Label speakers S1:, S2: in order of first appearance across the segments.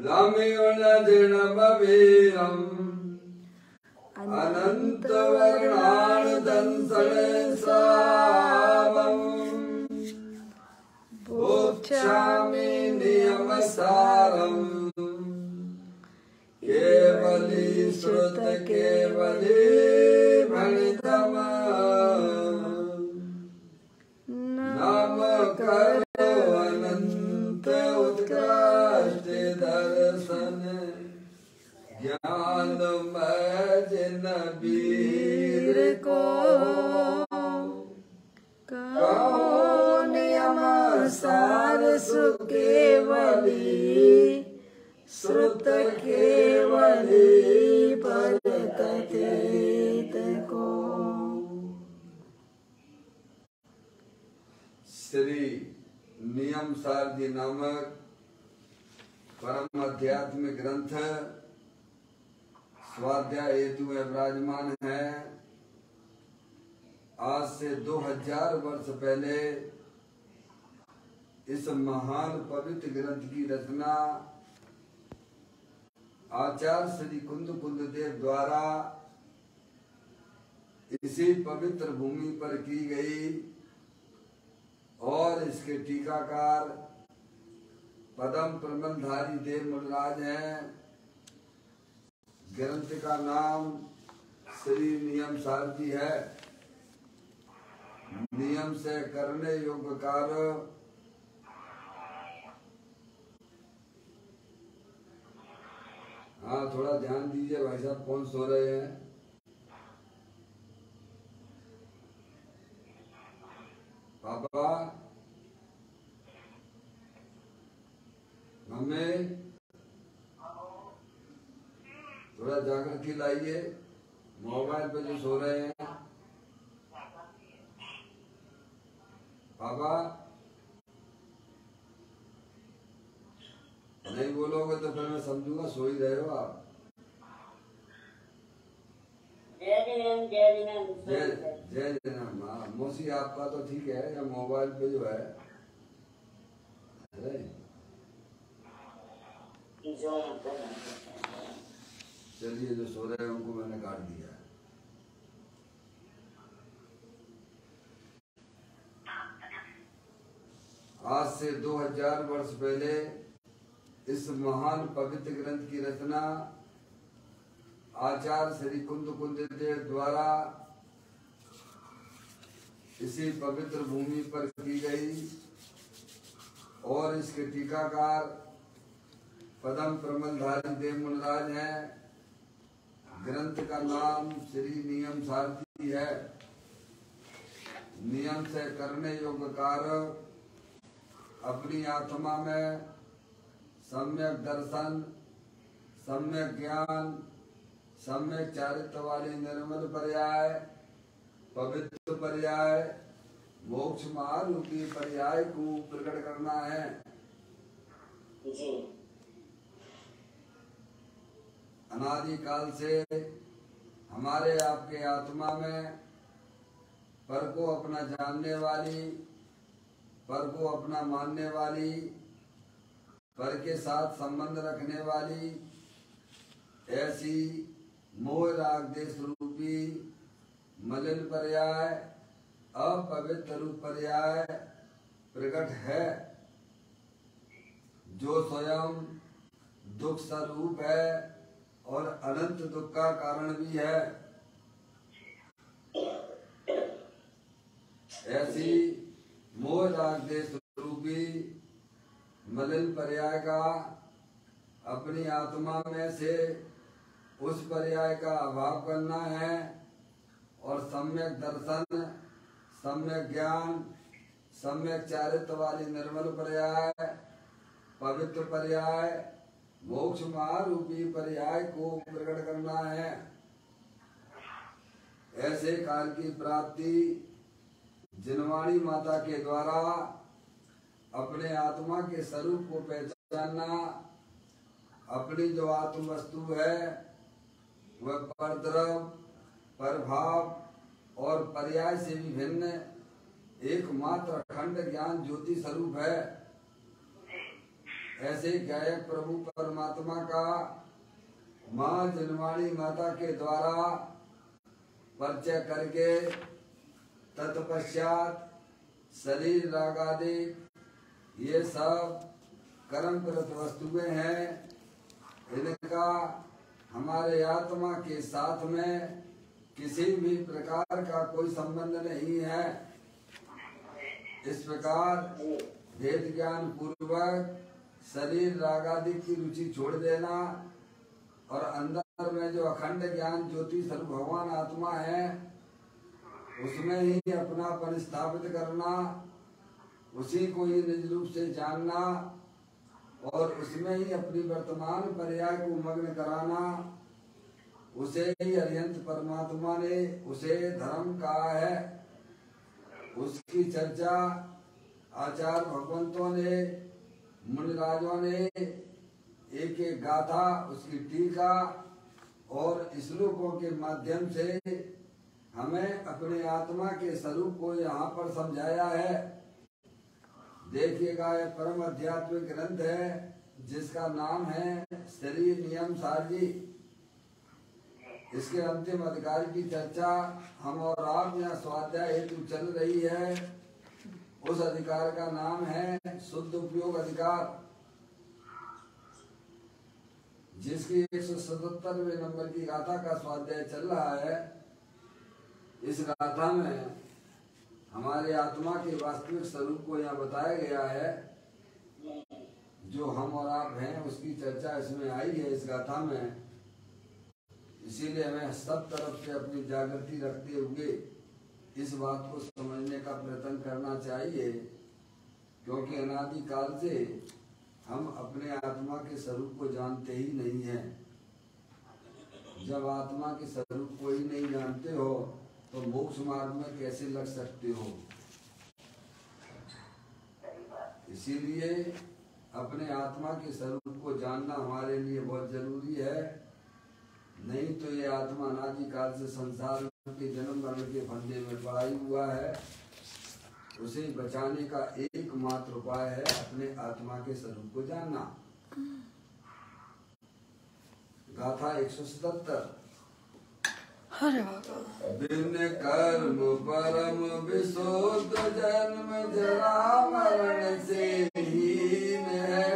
S1: रम्योनदिनमवीरम् अनन्तवर्णानुदंसणसावम् भोक्ष्यामि नियमसारम् केवली श्रुत केवली भणितम् नाम करो अनंत उत्कृष्ट दर्शन ज्ञान जिन वीर को कहो नियम सार सुकेवली श्रुत केवली पर कथित को। श्री नियम सारदी नामक परम आध्यात्मिक ग्रंथ स्वाध्याय हेतु में विराजमान है। आज से 2000 वर्ष पहले इस महान पवित्र ग्रंथ की रचना आचार्य श्री कुंद देव द्वारा इसी पवित्र भूमि पर की गई और इसके टीकाकार पदम प्रबंधधारी देव मुनिराज हैं। ग्रंथ का नाम श्री नियम सारदी है। नियम से करने योग्य कार्य हाँ थोड़ा ध्यान दीजिए भाई साहब, कौन सो रहे हैं? पापा मम्मी थोड़ा जागृति लाइए। मोबाइल पे जो सो रहे हैं पापा नहीं बोलोगे तो फिर मैं समझूंगा सो ही रहे हो आप। जय जनाब। हाँ मौसी आपका तो ठीक है, या मोबाइल पे जो है चलिए जो सो रहे हैं उनको मैंने काट दिया है। आज से 2000 वर्ष पहले इस महान पवित्र ग्रंथ की रचना आचार्य श्री कुंद देव द्वारा इसी पवित्र भूमि पर की गई और इसके टीकाकार पदम प्रबंधधारी देव मुनिराज हैं। ग्रंथ का नाम श्री नियम सारदी है। नियम से करने योग्य कार्य अपनी आत्मा में सम्यक दर्शन, सम्यक ज्ञान, सम्यक चारित्र वाली निर्मल पर्याय, पवित्र पर्याय, मोक्ष महारूपी पर्याय को प्रकट करना है। जी। अनादि काल से हमारे आपके आत्मा में पर को अपना जानने वाली, पर को अपना मानने वाली, पर के साथ संबंध रखने वाली ऐसी मोह राग देश रूपी मलिन पर्याय, अपवित्र रूप पर्याय प्रकट है, जो स्वयं दुख स्वरूप है और अनंत दुख का कारण भी है। ऐसी मोह राग देश रूपी मलिन पर्याय का अपनी आत्मा में से उस पर्याय का अभाव करना है और सम्यक दर्शन, सम्यक ज्ञान, सम्यक चारित्र वाली निर्मल पर्याय, पवित्र पर्याय, मोक्ष महारूपी पर्याय को प्रकट करना है। ऐसे काल की प्राप्ति जिनवाणी माता के द्वारा अपने आत्मा के स्वरूप को पहचानना, अपनी जो आत्म वस्तु है वह परद्रव्य, परभाव और पर्याय से भी भिन्न एकमात्र अखंड ज्ञान ज्योति स्वरूप है। ऐसे गायक प्रभु परमात्मा का माँ जनवाणी माता के द्वारा परिचय करके तत्पश्चात शरीर रागादि ये सब कर्मप्रत वस्तुएं हैं, इनका हमारे आत्मा के साथ में किसी भी प्रकार का कोई संबंध नहीं है। इस प्रकार वेद ज्ञान पूर्वक शरीर रागादि की रुचि छोड़ देना और अंदर में जो अखंड ज्ञान ज्योति स्वरूप भगवान आत्मा है उसमें ही अपनापन स्थापित करना, उसी को ही निज रूप से जानना और उसमें ही अपनी वर्तमान पर्याय को मग्न कराना, उसे ही अरिहंत परमात्मा ने उसे धर्म कहा है। उसकी चर्चा आचार्य भगवंतों ने, मुनिराजों ने एक एक गाथा, उसकी टीका और श्लोकों के माध्यम से हमें अपने आत्मा के स्वरूप को यहाँ पर समझाया है। देखिएगा, यह परम आध्यात्मिक ग्रंथ है जिसका नाम है श्री नियम सार जी। इसके अंतिम अधिकार की चर्चा हम और आप यहाँ स्वाध्याय हेतु चल रही है। उस अधिकार का नाम है शुद्ध उपयोग अधिकार, जिसकी 177वें नंबर की गाथा का स्वाध्याय चल रहा है। इस गाथा में हमारे आत्मा के वास्तविक स्वरूप को यहाँ बताया गया है। जो हम और आप हैं उसकी चर्चा इसमें आई है इस गाथा में। इसीलिए हमें सब तरफ से अपनी जागृति रखते हुए इस बात को समझने का प्रयत्न करना चाहिए, क्योंकि अनादि काल से हम अपने आत्मा के स्वरूप को जानते ही नहीं हैं। जब आत्मा के स्वरूप को ही नहीं जानते हो तो मोक्ष मार्ग में कैसे लग सकते हो। इसीलिए अपने आत्मा के स्वरूप को जानना हमारे लिए बहुत जरूरी है। नहीं तो ये आत्मा अनादि काल से संसार के जन्म मरण के फंदे में पड़ा हुआ है। उसे बचाने का एकमात्र उपाय है अपने आत्मा के स्वरूप को जानना। गाथा 177। बिन कर्म परम विशुद्ध जन्म जरा मरण से हीन है,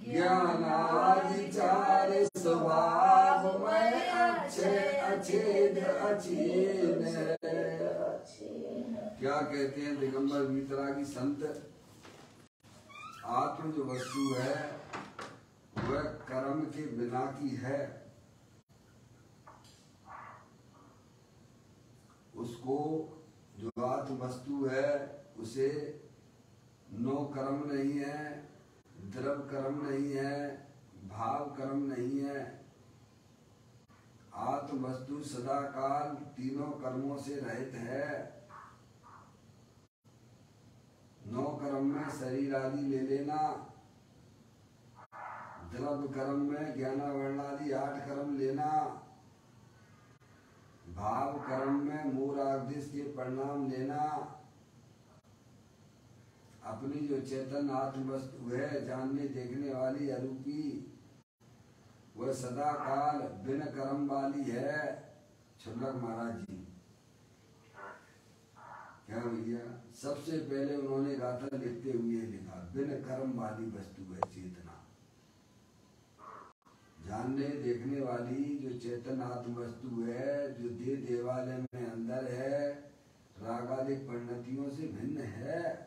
S1: ज्ञानादिचार स्वभाव में अक्षय अछेद अचीन है। क्या कहते हैं दिगंबर वीतरागी संत, आत्म जो वस्तु है वह कर्म के बिना की है। उसको जो आत्म वस्तु है उसे नो कर्म नहीं है, द्रव कर्म नहीं है, भाव कर्म नहीं है। आत्म वस्तु सदा काल तीनों कर्मों से रहित है। नौ कर्म में शरीर आदि ले लेना, द्रव कर्म में ज्ञान वर्ण आदि 8 कर्म लेना, भाव कर्म में मूराग्दिश के परिणाम लेना। अपनी जो चेतन आत्म वस्तु है जानने देखने वाली अरूपी, वह सदा काल बिन कर्म वाली है। छुल्लक महाराज जी क्या भैया, सबसे पहले उन्होंने गाथा लिखते हुए लिखा बिन कर्म वाली वस्तु है चेतना। जानने देखने वाली जो चेतन आत्म वस्तु है, जो देह देवालय में अंदर है, रागादिक परिणतियों से भिन्न है।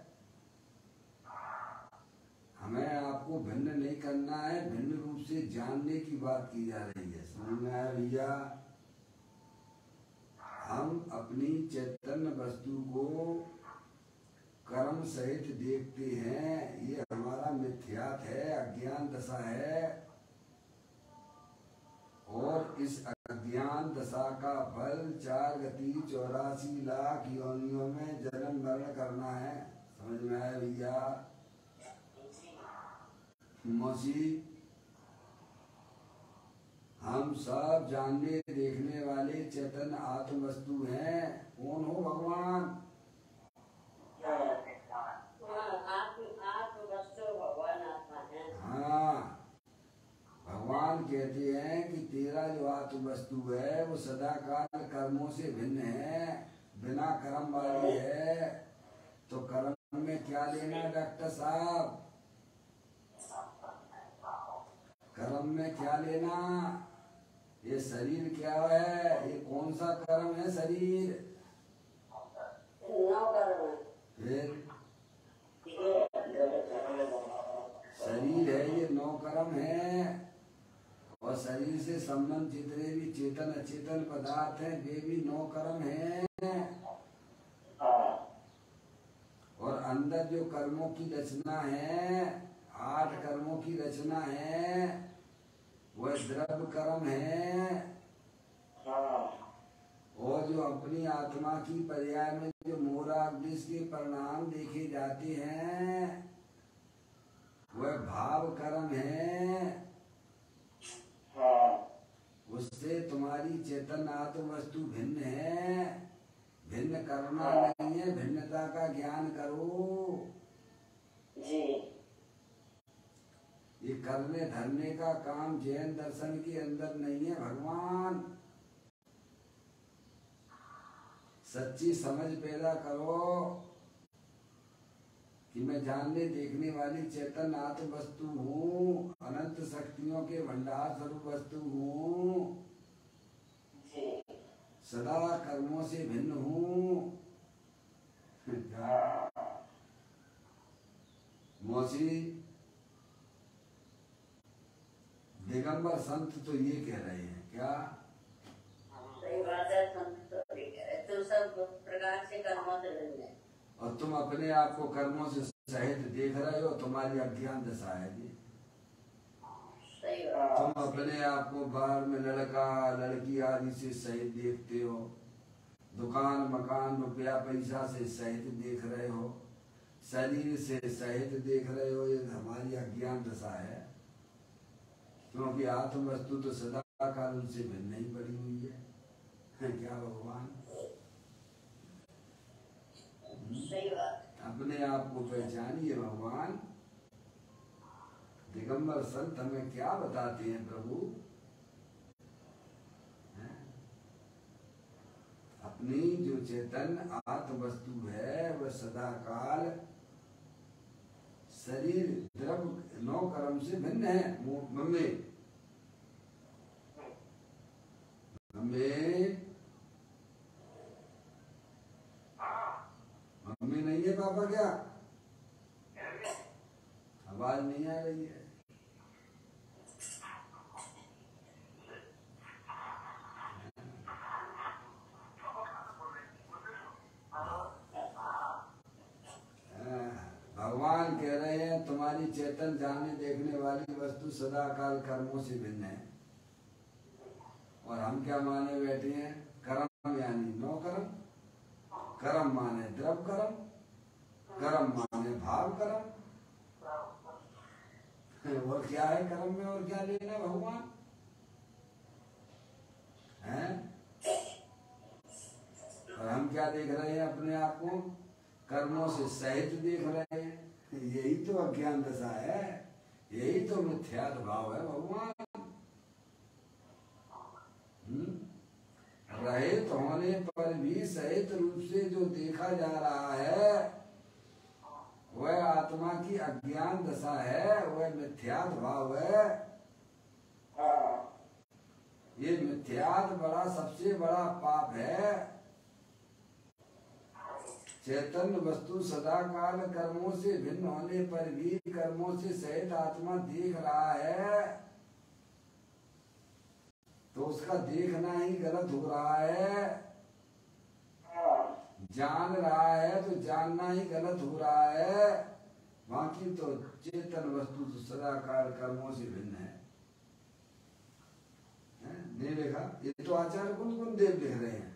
S1: हमें आपको भिन्न नहीं करना है, भिन्न रूप से जानने की बात की जा रही है। समझ में आया भैया? हम अपनी चैतन्य वस्तु को कर्म सहित देखते हैं, ये हमारा मिथ्यात है, अज्ञान दशा है। और इस अज्ञान दशा का फल 4 गति 84 लाख योनियों में जन्म मरण करना है। समझ में आया भैया? मौसी, हम सब जानने देखने वाले चेतन आत्म वस्तु हैं। कौन हो भगवान? कहते हैं कि तेरा जो आत्म वस्तु है वो सदा काल कर्मों से भिन्न है, बिना कर्म वाली है। तो कर्म में क्या लेना डॉक्टर साहब? कर्म में क्या लेना? ये शरीर क्या है? ये कौन सा कर्म है? शरीर फिर शरीर है, ये 9 कर्म है। और शरीर से संबंध जितने भी चेतन अचेतन पदार्थ हैं वे भी 9 कर्म हैं। और अंदर जो कर्मों की रचना है, 8 कर्मों की रचना है, वह द्रव्य कर्म है। और जो अपनी आत्मा की पर्याय में जो मोराग्निश के परिणाम देखे जाते हैं वह भाव कर्म है। उससे तुम्हारी चेतन आत्म वस्तु भिन्न है। भिन्न करना नहीं है, भिन्नता का ज्ञान करो जी। ये करने धरने का काम जैन दर्शन के अंदर नहीं है भगवान। सच्ची समझ पैदा करो कि मैं जानने देखने वाली चेतन आत्म वस्तु हूँ, अनंत शक्तियों के भंडार स्वरूप वस्तु हूँ, सदा कर्मों से भिन्न हूँ। मौसी दिगंबर संत तो ये कह रहे हैं क्या?
S2: सही बात है, संत तो ये कह रहे हैं, तुम सब प्रकार से कर्मों से भिन्न है।
S1: और तुम अपने आप को कर्मों से सहित देख रहे हो, तुम्हारी अज्ञान दशा है जी। तुम अपने आप को बाहर में लड़का लड़की आदि से सहित देखते हो, दुकान मकान रुपया पैसा से सहित देख रहे हो, शरीर से सहित देख रहे हो। ये हमारी अज्ञान दशा है, क्योंकि आत्म वस्तु तो सदा काल उनसे भिन्न ही पड़ी हुई है। क्या भगवान? अपने आप को पहचानिए भगवान। दिगंबर संत हमें क्या बताते हैं प्रभु? अपनी जो चेतन आत्म वस्तु है वह सदा काल शरीर द्रव्य 9 कर्म से भिन्न है। मम्मी मम्मी नहीं है पापा क्या? आवाज नहीं आ रही है। भगवान कह रहे हैं तुम्हारी चेतन जानने देखने वाली वस्तु सदा काल कर्मों से भिन्न है। और हम क्या माने बैठे हैं? कर्म यानी 9 कर्म। कर्म माने द्रव्य कर्म, कर्म माने भाव कर्म। और क्या है कर्म में? और क्या लेना भगवान है? और हम क्या देख रहे हैं? अपने आप को कर्मों से सहित देख रहे हैं। यही तो अज्ञान दशा है, यही तो मिथ्यात्व भाव है भगवान। रहित होने पर भी सहित रूप से जो देखा जा रहा है वह आत्मा की अज्ञान दशा है, वह मिथ्यात्व भाव है। ये मिथ्यात्व बड़ा सबसे बड़ा पाप है। चैतन्य वस्तु सदा काल कर्मों से भिन्न होने पर भी कर्मों से सहित आत्मा देख रहा है, तो उसका देखना ही गलत हो रहा है। जान रहा है तो जानना ही गलत हो रहा है। बाकी तो चेतन वस्तु तो सदा काल कर्मों से भिन्न है। नहीं देखा? ये तो आचार्य कुंद देव लिख रहे हैं।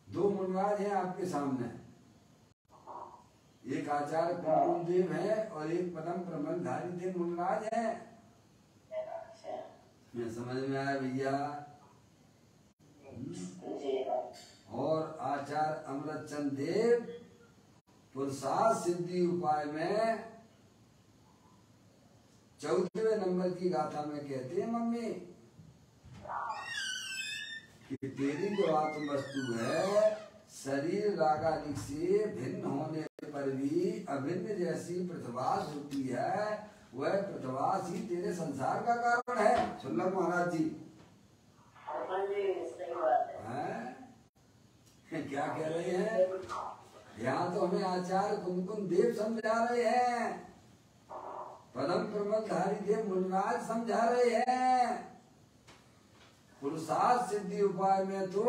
S1: 2 मुनराज हैं आपके सामने, एक आचार्य कुंद देव है और एक परम प्रबंधधारी देव मुनराज है। मैं समझ में आया भैया? और आचार्य अमृतचंद देव पुरुषार्थ सिद्धि उपाय में 14वें नंबर की गाथा में कहते हैं मम्मी कि तेरी जो आत्म वस्तु है शरीर रागादि से भिन्न होने पर भी अभिन्न जैसी प्रतिभास होती है, वह प्रतिभास ही तेरे संसार का कारण है। सुन लो महाराज जी,
S2: सही बात
S1: है? क्या कह रहे हैं? यहाँ तो हमें आचार्य कुमकुम देव समझा रहे हैं, परम प्रमोदधारी देव मुनिराज समझा रहे हैं। पुरुषार्थ सिद्धि उपाय में तो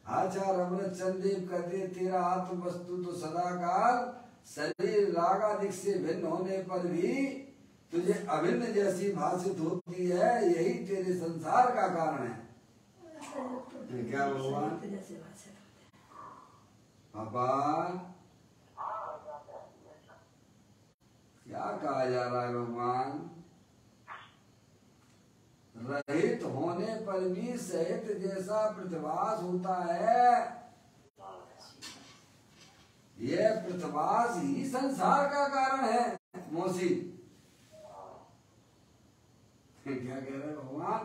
S1: आचार्य अमृत चंद देव कहते तेरा आत्म वस्तु तो सदा काल शरीर रागादिक से भिन्न होने पर भी तुझे अभिन्न जैसी भाषित होती है, यही तेरे संसार का कारण है। क्या भगवान पापा क्या कहा जा रहा है? भगवान रहित होने पर भी सहित जैसा प्रतिभास होता है, यह प्रतिभास ही संसार का कारण है। मौसी क्या कह रहे भगवान?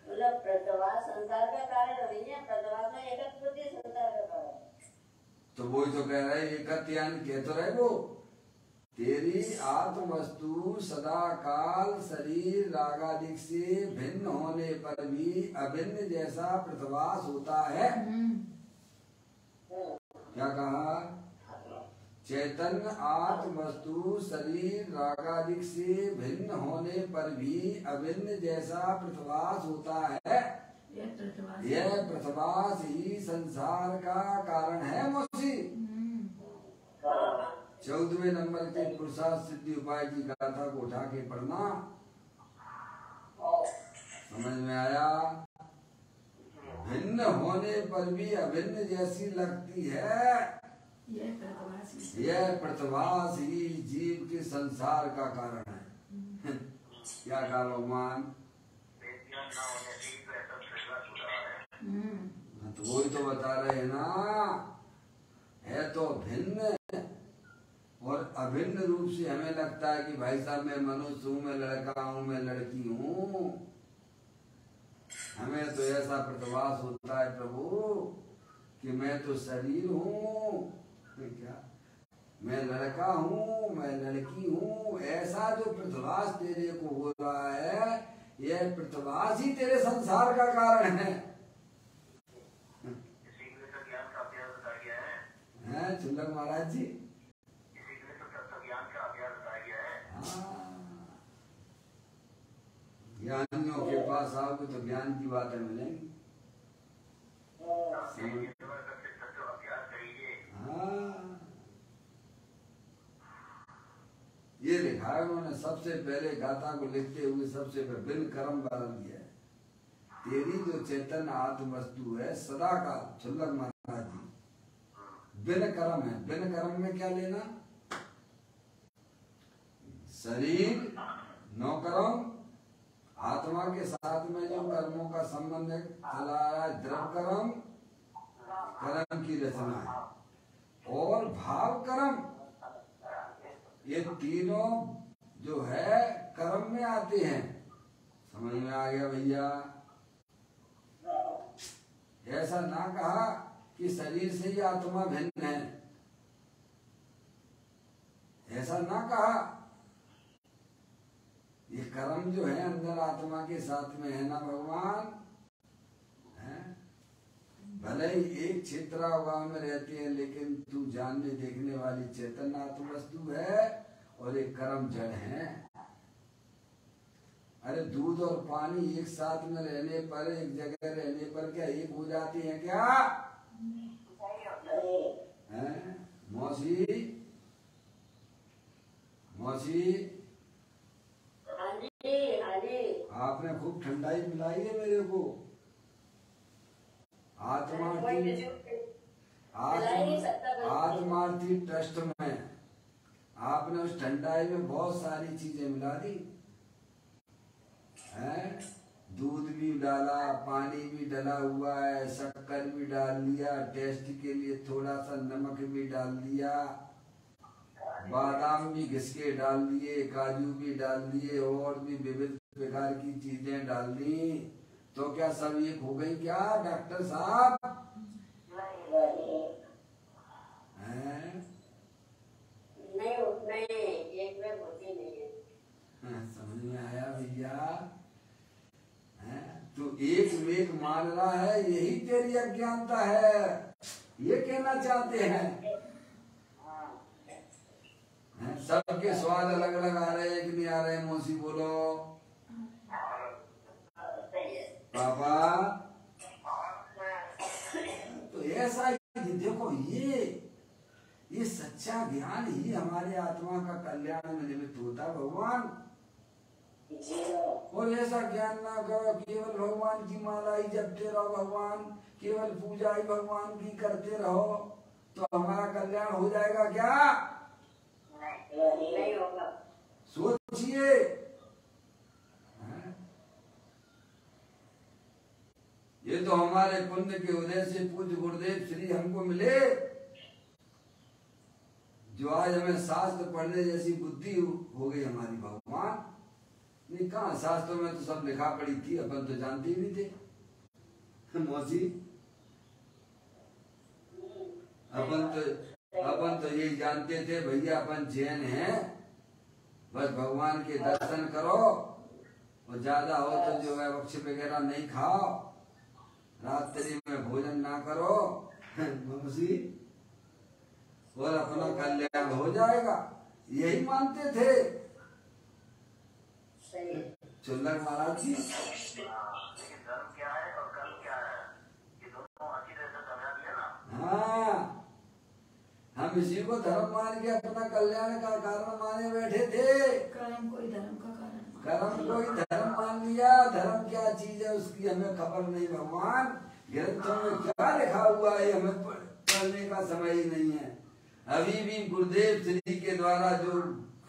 S2: मतलब प्रतिभास संसार का कारण नहीं है, प्रतिभास में एकत्व बुद्धि संसार का कारण।
S1: तो वही तो कह रहे एकत्व यानी कह तो रहे वो तेरी आत्म वस्तु सदा काल शरीर रागादिक से भिन्न होने पर भी अभिन्न जैसा प्रतिभास होता है। क्या कहा? चैतन्य आत्म वस्तु शरीर रागादिक से भिन्न होने पर भी अभिन्न जैसा प्रतिभास होता है, यह प्रतिभास ही संसार का कारण है। मौसी 14वें नंबर के पुरुषार्थ सिद्धि उपाय की गाथा को उठा के पढ़ना, समझ में आया? भिन्न होने पर भी अभिन्न जैसी लगती है, यह प्रतिभास ही जीव के संसार का कारण है। क्या कहा भगवान? तो वही तो बता रहे हैं ना, है तो भिन्न और अभिन्न रूप से हमें लगता है कि भाई साहब मैं मनुष्य हूँ, मैं लड़का हूँ, मैं लड़की हूँ। हमें तो ऐसा प्रतिभास होता है प्रभु कि मैं तो शरीर हूँ, क्या मैं लड़का हूँ, मैं लड़की हूँ। ऐसा जो प्रतिभास तेरे को हो रहा है, यह प्रतिभास ही तेरे संसार का कारण है। चुल्लक महाराज जी, ज्ञानियों के पास आओगे तो ज्ञान की बातें मिलेंगी। हाँ, ये लिखा है उन्होंने सबसे पहले गाथा को लिखते हुए सबसे बिन कर्म वर्ण दिया है। तेरी जो चेतन आत्म वस्तु है सदा का, चुल्लक महाराज जी, बिन कर्म है। बिन कर्म में क्या लेना? शरीर नौ कर्म, आत्मा के साथ में जो कर्मों का संबंध चला रहा है, द्रव कर्म, कर्म की रचना है, और भाव कर्म, ये तीनों जो है कर्म में आते हैं। समझ में आ गया भैया? ऐसा ना कहा कि शरीर से ही आत्मा भिन्न है, ऐसा ना कहा। ये कर्म जो है अंदर आत्मा के साथ में है ना भगवान, है? भले ही एक क्षेत्रागाम में रहते हैं, लेकिन तू जानने देखने वाली चेतन आत्म वस्तु है और एक कर्म जड़ है। अरे दूध और पानी एक साथ में रहने पर, एक जगह रहने पर क्या एक हो जाती है क्या? है? मौसी मौसी, आपने खूब ठंडाई मिलाई है मेरे को। आत्मार्थी ट्रस्ट में आपने उस ठंडाई में बहुत सारी चीजें मिला दी है। दूध भी डाला, पानी भी डाला हुआ है, शक्कर भी डाल दिया, टेस्ट के लिए थोड़ा सा नमक भी डाल दिया, बादाम भी घिस के डाल दिए, काजू भी डाल दिए और भी विविध प्रकार की चीजें डाल दी, तो क्या सब एक हो गई क्या डॉक्टर साहब?
S2: नहीं, एक में होती नहीं है।
S1: समझ में आया भैया? तो एक मेघ मान रहा है, यही तेरी अज्ञानता है, ये कहना चाहते हैं। सबके स्वाद अलग अलग आ रहे हैं कि नहीं आ रहे? मौसी बोलो पापा। तो ऐसा ही देखो, ये सच्चा ज्ञान ही हमारे आत्मा का कल्याण में निमित्त होता है भगवान। और ऐसा ज्ञान ना करो केवल भगवान की माला ही जपते रहो, भगवान केवल पूजा ही भगवान की करते रहो, तो हमारा कल्याण हो जाएगा क्या?
S2: नहीं होगा।
S1: सोचिए। ये तो हमारे पुण्य के उदय से पूज्य गुरुदेव श्री हमको मिले, जो आज हमें शास्त्र पढ़ने जैसी बुद्धि हो गई हमारी भगवान। नहीं कहाँ शास्त्रों में तो सब लिखा पड़ी थी, अपन तो जानते ही नहीं थे मौसी। अपन तो यही जानते थे भैया अपन जैन हैं, बस भगवान के दर्शन करो और ज्यादा हो तो जो है वृक्ष वगैरह नहीं खाओ, रात्रि में भोजन ना करो मौसी, और अपना कल्याण हो जाएगा, यही मानते थे चुल्लर महाराज जी।
S3: धर्म क्या है और कर्म क्या है, ये दोनों अच्छी तरह से समझा दिया ना।
S1: हाँ, हम इसी को धर्म मान के अपना कल्याण का कारण माने बैठे थे।
S4: कर्म कोई धर्म का कारण,
S1: कर्म कोई धर्म मान लिया। धर्म क्या चीज है उसकी हमें खबर नहीं भगवान, ग्रंथों में क्या लिखा हुआ है हमें पढ़ने का समय ही नहीं है। अभी भी गुरुदेव श्री के द्वारा जो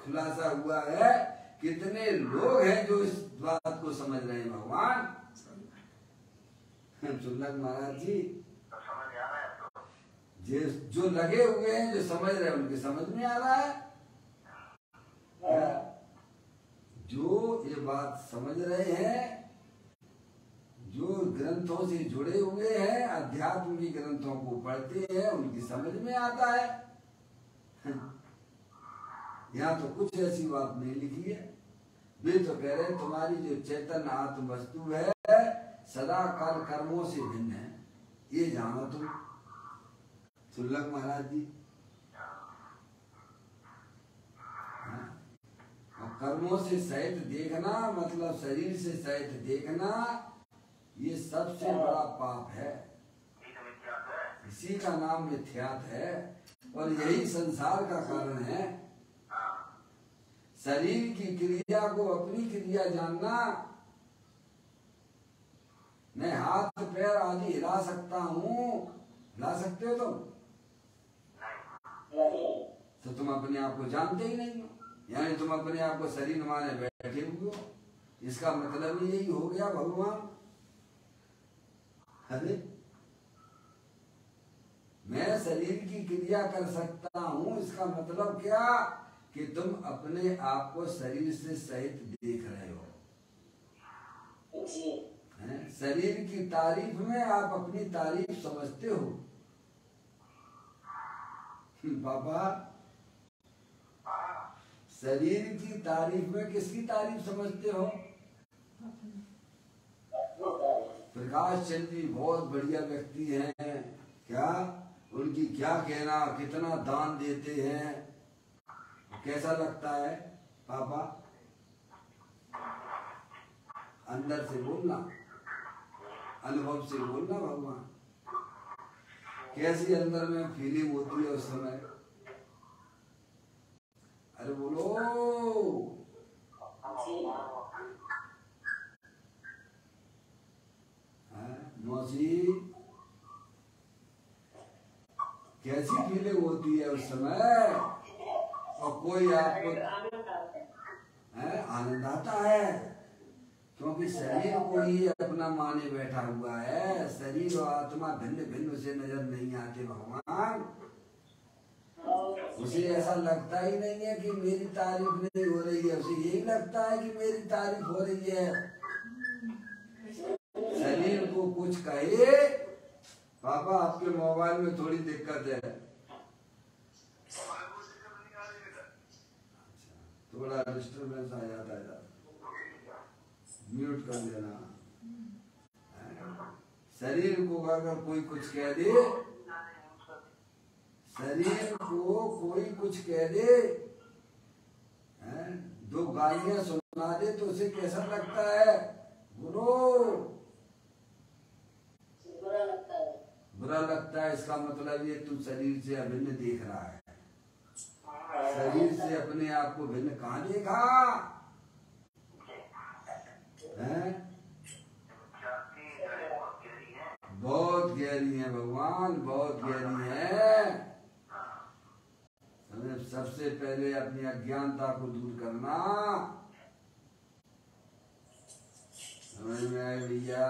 S1: खुलासा हुआ है, कितने लोग हैं जो इस बात को समझ रहे हैं भगवान। चुल्लक महाराज जी
S3: समझ आ रहा है तो
S1: जो लगे हुए हैं, जो समझ रहे हैं, उनके समझ में आ रहा है। जो ये बात समझ रहे हैं, जो ग्रंथों से जुड़े हुए हैं, अध्यात्म की ग्रंथों को पढ़ते हैं, उनकी समझ में आता है। यहाँ तो कुछ ऐसी बात नहीं लिखी है। वे तो कह रहे तुम्हारी जो चेतन आत्म वस्तु है सदा काल कर्मों से भिन्न है, ये जानो तुम। सुल्लक महाराज जी, और कर्मों से सहित देखना मतलब शरीर से सहित देखना, ये सबसे बड़ा पाप है, इसी का नाम मिथ्यात है, और यही संसार का कारण है। शरीर की क्रिया को अपनी क्रिया जानना, मैं हाथ पैर आदि हिला सकता हूँ, हिला सकते हो तुम? तो तुम अपने आप को जानते ही नहीं हो, यानी तुम अपने आप को शरीर माने बैठे हुए हो। इसका मतलब यही हो गया भगवान। अरे मैं शरीर की क्रिया कर सकता हूँ, इसका मतलब क्या कि तुम अपने आप को शरीर से सहित देख रहे हो। शरीर की तारीफ में आप अपनी तारीफ समझते हो। बाबा, शरीर की तारीफ में किसकी तारीफ समझते हो? प्रकाश चंद्र जी बहुत बढ़िया व्यक्ति हैं, क्या उनकी क्या कहना, कितना दान देते हैं, कैसा लगता है पापा? अंदर से बोलना, अनुभव से बोलना भगवान, कैसी अंदर में फीलिंग होती है उस समय? अरे बोलो। मौसी, कैसी फीलिंग होती है उस समय? और कोई आपको आनंद आता है, क्योंकि शरीर को ही अपना माने बैठा हुआ है। शरीर और आत्मा भिन्न भिन्न से नजर नहीं आते भगवान। उसे ऐसा लगता ही नहीं है कि मेरी तारीफ नहीं हो रही है, उसे यही लगता है कि मेरी तारीफ हो रही है। शरीर को कुछ कहे, पापा आपके मोबाइल में थोड़ी दिक्कत है, थोड़ा डिस्टर्बेंस आ जाता है, म्यूट कर देना। शरीर को अगर कोई कुछ कह दे, शरीर को कोई कुछ कह दे, दो गालियां सुना दे तो उसे कैसा लगता है? बोलो, बुरा लगता है। इसका मतलब ये तू शरीर से अभिन्न देख रहा है। शरीर से अपने आप को भिन्न कहाँ देखा है? बहुत गहरी है भगवान, बहुत गहरी है। हमें सबसे पहले अपनी अज्ञानता को दूर करना। समझ में आए भैया?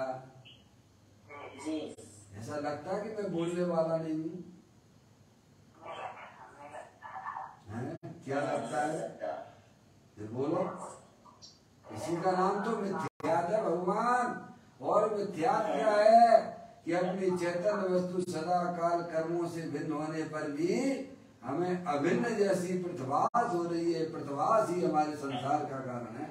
S1: ऐसा लगता है कि मैं बोलने वाला नहीं हूँ, क्या लगता है? फिर बोलो। इसी का नाम तो मिथ्यात है भगवान। और मिथ्यात क्या है? कि अपनी चैतन्य वस्तु सदा काल कर्मों से भिन्न होने पर भी हमें अभिन्न जैसी प्रतिभास हो रही है। प्रतिभास ही हमारे संसार का कारण है।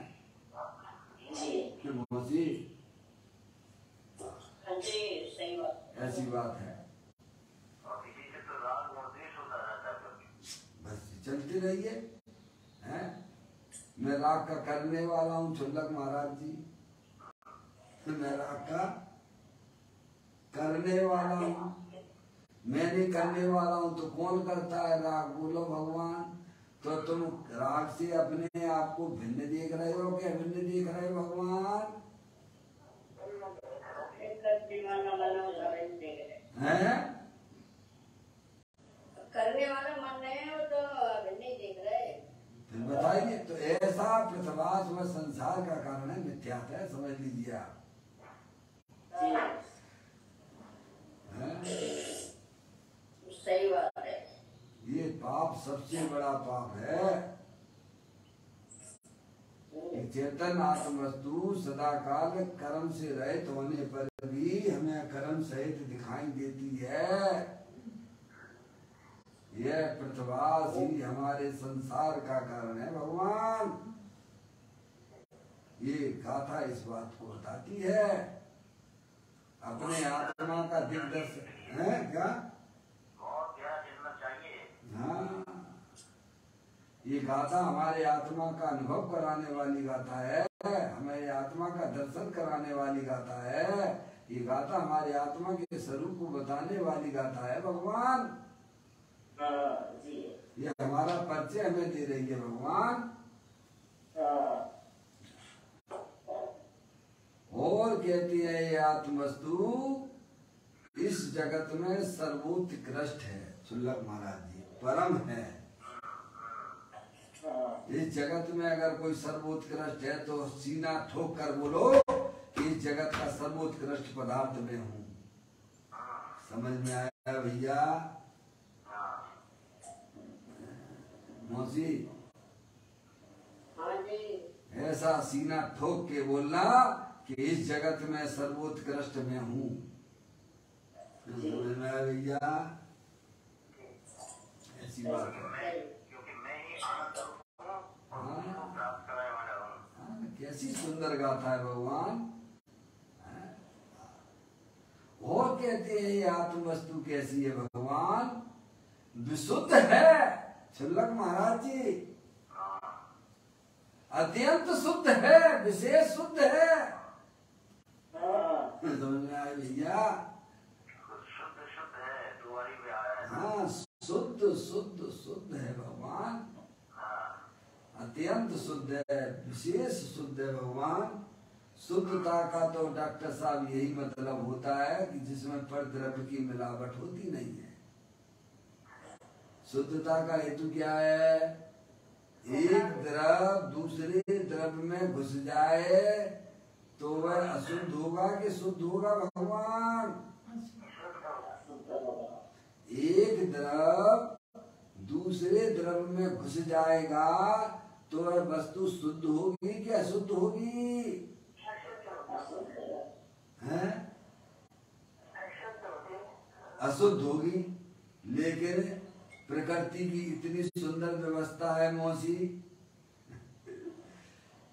S1: ऐसी बात है। बस चलती रहिए। मैं राग का करने वाला हूँ छुल्लक महाराज जी, मैं राग का करने वाला हूँ। मैं नहीं करने वाला हूँ तो कौन करता है राग? बोलो भगवान। तो तुम राग से अपने आप को भिन्न देख रहे हो कि अभिन्न देख रहे हो भगवान? हैं?
S2: करने वाला मन नहीं है तो अभिन्न नहीं देख रहे।
S1: फिर बताइए। तो ऐसा प्रतिभास व संसार का कारण है, मिथ्यात है, समझ लीजिए आप।
S2: सही बात है।
S1: ये पाप सबसे बड़ा पाप है। चेतन आत्म वस्तु सदा काल कर्म से रहित होने पर भी हमें कर्म सहित दिखाई देती है। यह प्रतिभास ही हमारे संसार का कारण है भगवान। ये गाथा इस बात को बताती है। अपने आत्मा का दिग्दर्शन है क्या? हाँ, ये गाथा हमारे आत्मा का अनुभव कराने वाली गाथा है, हमारे आत्मा का दर्शन कराने वाली गाथा है। ये गाथा हमारे आत्मा के स्वरूप को बताने वाली गाथा है भगवान। ये हमारा परिचय हमें दे रही है भगवान। और कहती है ये आत्मवस्तु इस जगत में सर्वोत्कृष्ट है। छुल्लक महाराज जी, परम है। इस जगत में अगर कोई सर्वोत्कृष्ट है तो सीना ठोक कर बोलो कि इस जगत का सर्वोत्कृष्ट पदार्थ में हूँ। समझ में आया भैया? मौसी, ऐसा सीना ठोक के बोलना कि इस जगत में सर्वोत्कृष्ट में हूँ। समझ में आया भैया? ऐसी बात है। कैसी सुंदर गाथा है भगवान। और कहते हैं ये आत्म वस्तु कैसी है भगवान? विशुद्ध है। छुल्लक महाराज जी, अत्यंत शुद्ध है, विशेष शुद्ध है। समझ में आया भैया? हाँ, शुद्ध शुद्ध शुद्ध है भगवान। अत्यंत शुद्ध है, विशेष शुद्ध है भगवान। शुद्धता का तो डॉक्टर साहब यही मतलब होता है कि जिसमें परद्रव्य की मिलावट होती नहीं है। शुद्धता का हेतु क्या है? एक द्रव दूसरे द्रव्य में घुस जाए तो वह अशुद्ध होगा कि शुद्ध होगा भगवान? एक द्रव दूसरे द्रव्य में घुस जाएगा तो वह वस्तु शुद्ध होगी कि अशुद्ध होगी? हैं? अशुद्ध होगी। लेकिन प्रकृति की इतनी सुंदर व्यवस्था है मौसी,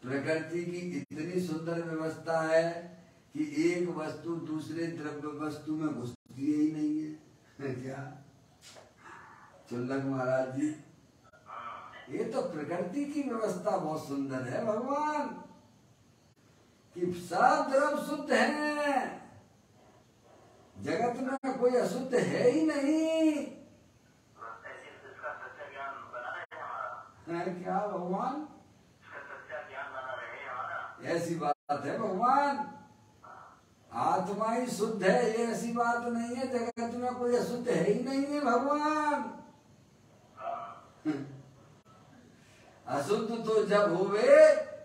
S1: प्रकृति की इतनी सुंदर व्यवस्था है कि एक वस्तु दूसरे द्रव्य वस्तु में घुसती ही नहीं है। क्या चुल्लक महाराज जी, ये तो प्रकृति की व्यवस्था बहुत सुंदर है भगवान, कि सब द्रव्य शुद्ध है, जगत में कोई अशुद्ध है ही नहीं। है क्या भगवान? ऐसी बात है भगवान, आत्मा ही शुद्ध है, ये ऐसी बात नहीं है जगत में कोई अशुद्ध है ही नहीं है भगवान। अशुद्ध तो जब होवे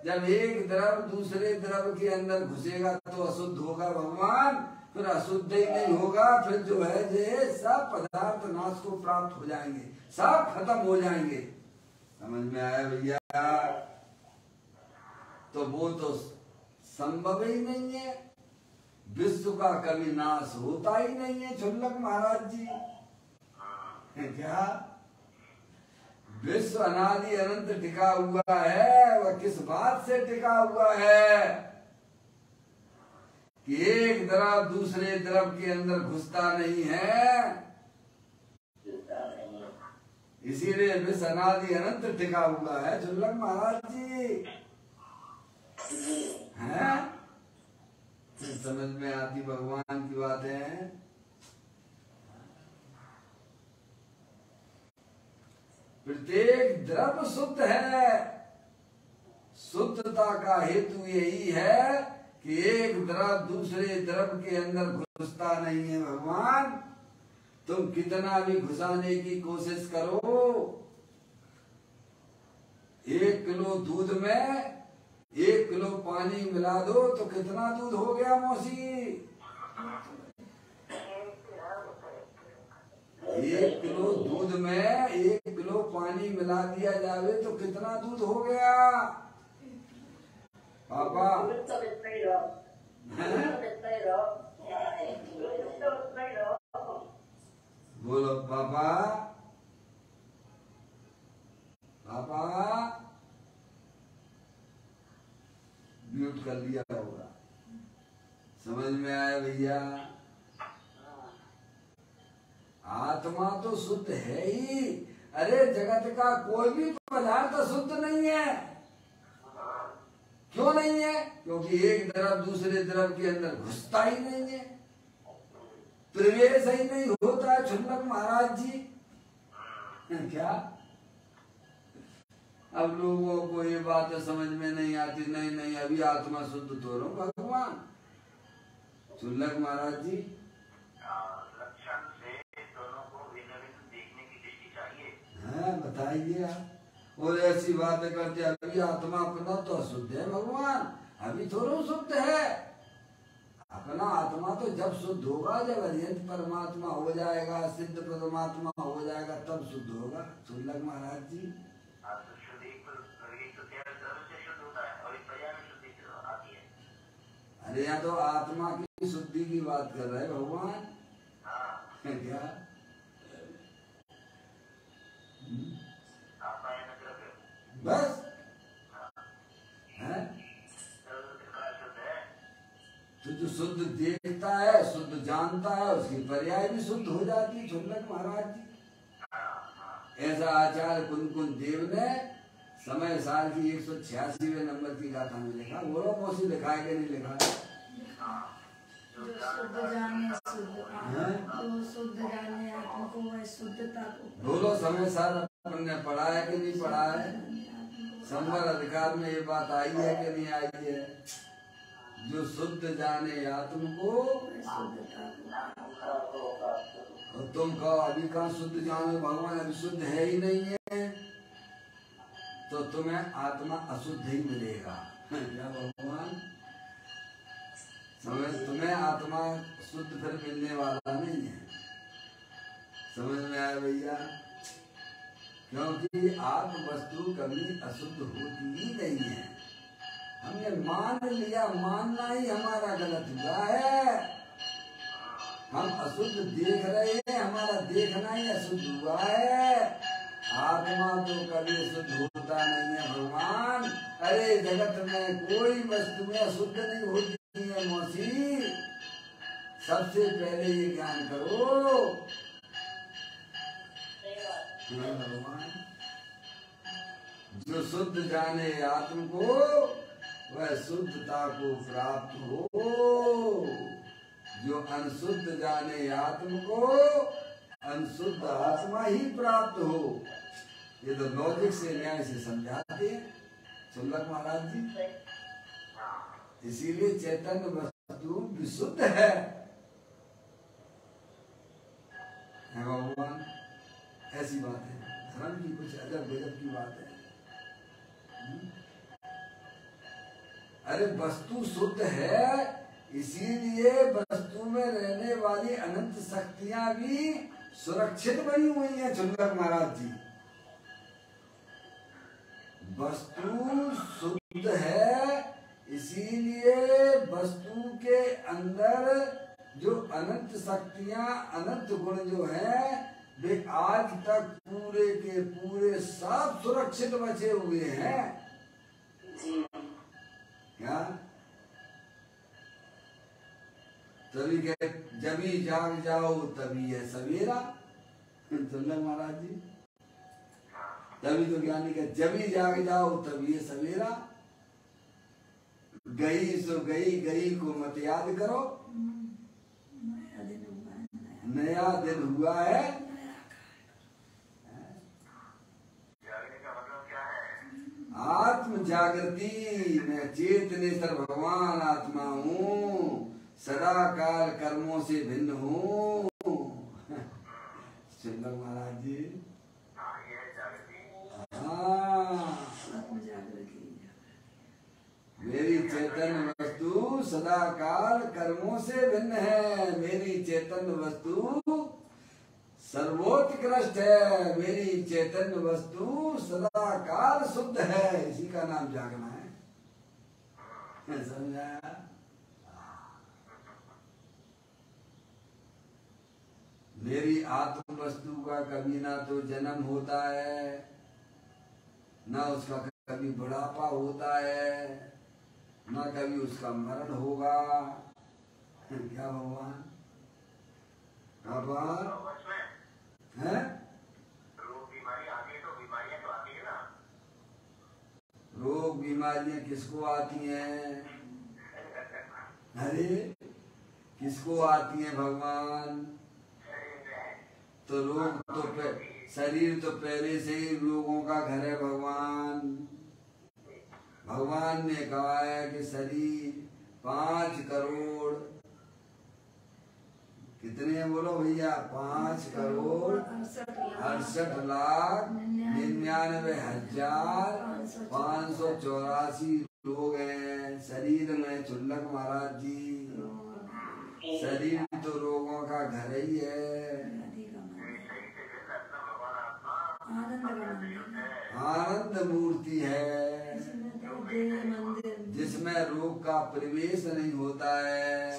S1: जब एक द्रव दूसरे द्रव के अंदर घुसेगा तो अशुद्ध होगा भगवान, फिर अशुद्ध ही नहीं होगा, फिर जो है जे सब पदार्थ नाश को प्राप्त हो जाएंगे, सब खत्म हो जाएंगे। समझ में आया भैया? तो वो तो संभव ही नहीं है, विश्व का कभी नाश होता ही नहीं है चुल्लक महाराज जी। क्या विश्व अनादि अनंत टिका हुआ है, वह किस बात से टिका हुआ है कि एक द्रव दूसरे द्रव के अंदर घुसता नहीं है, इसीलिए विश्व अनादि अनंत टिका हुआ है चुल्लक महाराज जी। हैं? समझ में आती भगवान की बातें? प्रत्येक द्रव्य शुद्ध है, शुद्धता का हेतु यही है कि एक द्रव दूसरे द्रव के अंदर घुसता नहीं है भगवान। तुम कितना भी घुसाने की कोशिश करो, 1 किलो दूध में 1 किलो पानी मिला दो तो कितना दूध हो गया मौसी? 1 किलो दूध में 1 किलो पानी मिला दिया जावे तो कितना दूध हो गया पापा? बोलो पापा, पापा म्यूट कर लिया होगा। समझ में आया भैया? आत्मा तो शुद्ध है ही। अरे जगत का कोई भी पदार्थ शुद्ध नहीं है। क्यों नहीं है? क्योंकि एक द्रव दूसरे द्रव के अंदर घुसता ही नहीं है, प्रवेश ही नहीं होता है चुल्लक महाराज जी। क्या अब लोगों को ये बात समझ में नहीं आती? नहीं नहीं, अभी आत्मा शुद्ध तो रहो भगवान। चुल्लक महाराज जी,
S3: लक्षण से दोनों को भिन्न-भिन्न देखने की दृष्टि चाहिए।
S1: हाँ बताइए आप। और ऐसी बातें करते अभी आत्मा अपना तो अशुद्ध है भगवान, अभी थोड़ा शुद्ध है। अपना आत्मा तो जब शुद्ध होगा, जब अरिहंत परमात्मा हो जाएगा, सिद्ध परमात्मा हो जाएगा, तब शुद्ध होगा चुल्लक महाराज जी। अरे यहाँ तो आत्मा की शुद्धि की बात कर रहे भगवान। क्या बस है? तो जो शुद्ध देखता है, शुद्ध जानता है, उसकी पर्याय भी शुद्ध हो जाती है चुल्लक महाराज जी। ऐसा आचार्य कुन देव ने समय साल की 186वें नंबर की गाथा में लिखा। बोलो मौसी, लिखा है कि नहीं लिखा है?
S4: जो शुद्ध जाने शुद्ध जाने आत्मा को, वह शुद्धता को।
S1: बोलो समय साल अपन ने पढ़ा है कि नहीं पढ़ा है? संवर अधिकार में ये बात आई है कि नहीं आई है? जो शुद्ध जाने आत्म को, और तुम कहो अभी कहाँ शुद्ध जाने भगवान, अभी शुद्ध है ही नहीं है, तो तुम्हें आत्मा अशुद्ध ही मिलेगा। क्या भगवान? समझ, तुम्हें आत्मा शुद्ध फिर मिलने वाला नहीं है। समझ में आया भैया? क्योंकि आत्म वस्तु कभी अशुद्ध होती ही नहीं है। हमने मान लिया, मानना ही हमारा गलत हुआ है। हम अशुद्ध देख रहे हैं, हमारा देखना ही अशुद्ध हुआ है। आत्मा तो कभी शुद्ध होता नहीं है भगवान। अरे जगत में कोई वस्तु में अशुद्ध नहीं होती है मौसी। सबसे पहले ये ज्ञान करो। भगवान जो शुद्ध जाने आत्म को वह शुद्धता को प्राप्त हो। जो अनशुद्ध जाने आत्म को अनशुद्ध आत्मा ही प्राप्त हो। ये तो लॉजिक से न्याय से समझाते हैं सुल्लक महाराज जी। इसीलिए चैतन्य वस्तु विशुद्ध है भगवान। ऐसी बात है, धर्म की कुछ अजब गजब की बात है। अरे वस्तु शुद्ध है, इसीलिए वस्तु में रहने वाली अनंत शक्तियां भी सुरक्षित बनी हुई हैं सुल्लक महाराज जी। वस्तु शुद्ध है, इसीलिए वस्तु के अंदर जो अनंत शक्तियां, अनंत गुण जो हैं, वे आज तक पूरे के पूरे सब सुरक्षित बचे हुए हैं। क्या तभी कह जभी जाग जाओ तभी है सवेरा। सुल्लक महाराज जी तभी तो ज्ञानी का जभी जाग जाओ तभी है सवेरा। गई सो गई, गई को मत याद करो। नया दिन हुआ है। आत्म जागृति में चेतनेश्वर भगवान आत्मा हूँ, सदा काल कर्मों से भिन्न हूँ। सुल्लक महाराज जी मेरी चैतन्य वस्तु सदा काल कर्मों से भिन्न है। मेरी चैतन्य वस्तु सर्वोत्कृष्ट है। मेरी चैतन्य वस्तु सदा काल शुद्ध है। इसी का नाम जागना है। समझा? मेरी आत्म वस्तु का कभी ना तो जन्म होता है, ना उसका कभी बुढ़ापा होता है, ना कभी उसका मरण होगा। क्या भगवान है?
S3: रोग बीमारी आती है तो बीमारियां तो आती है ना।
S1: रोग बीमारियां किसको आती हैं? अरे किसको आती हैं भगवान? तो रोग तो शरीर तो पहले से ही रोगों का घर है भगवान। भगवान ने कहा है कि शरीर 5 करोड़, कितने बोलो भैया? 5 करोड़ 68,99,584 लोग हैं शरीर में। सुल्लक महाराज जी शरीर तो रोगों का घर ही है। आनंद मूर्ति है जिसमें रोग का प्रवेश नहीं होता है।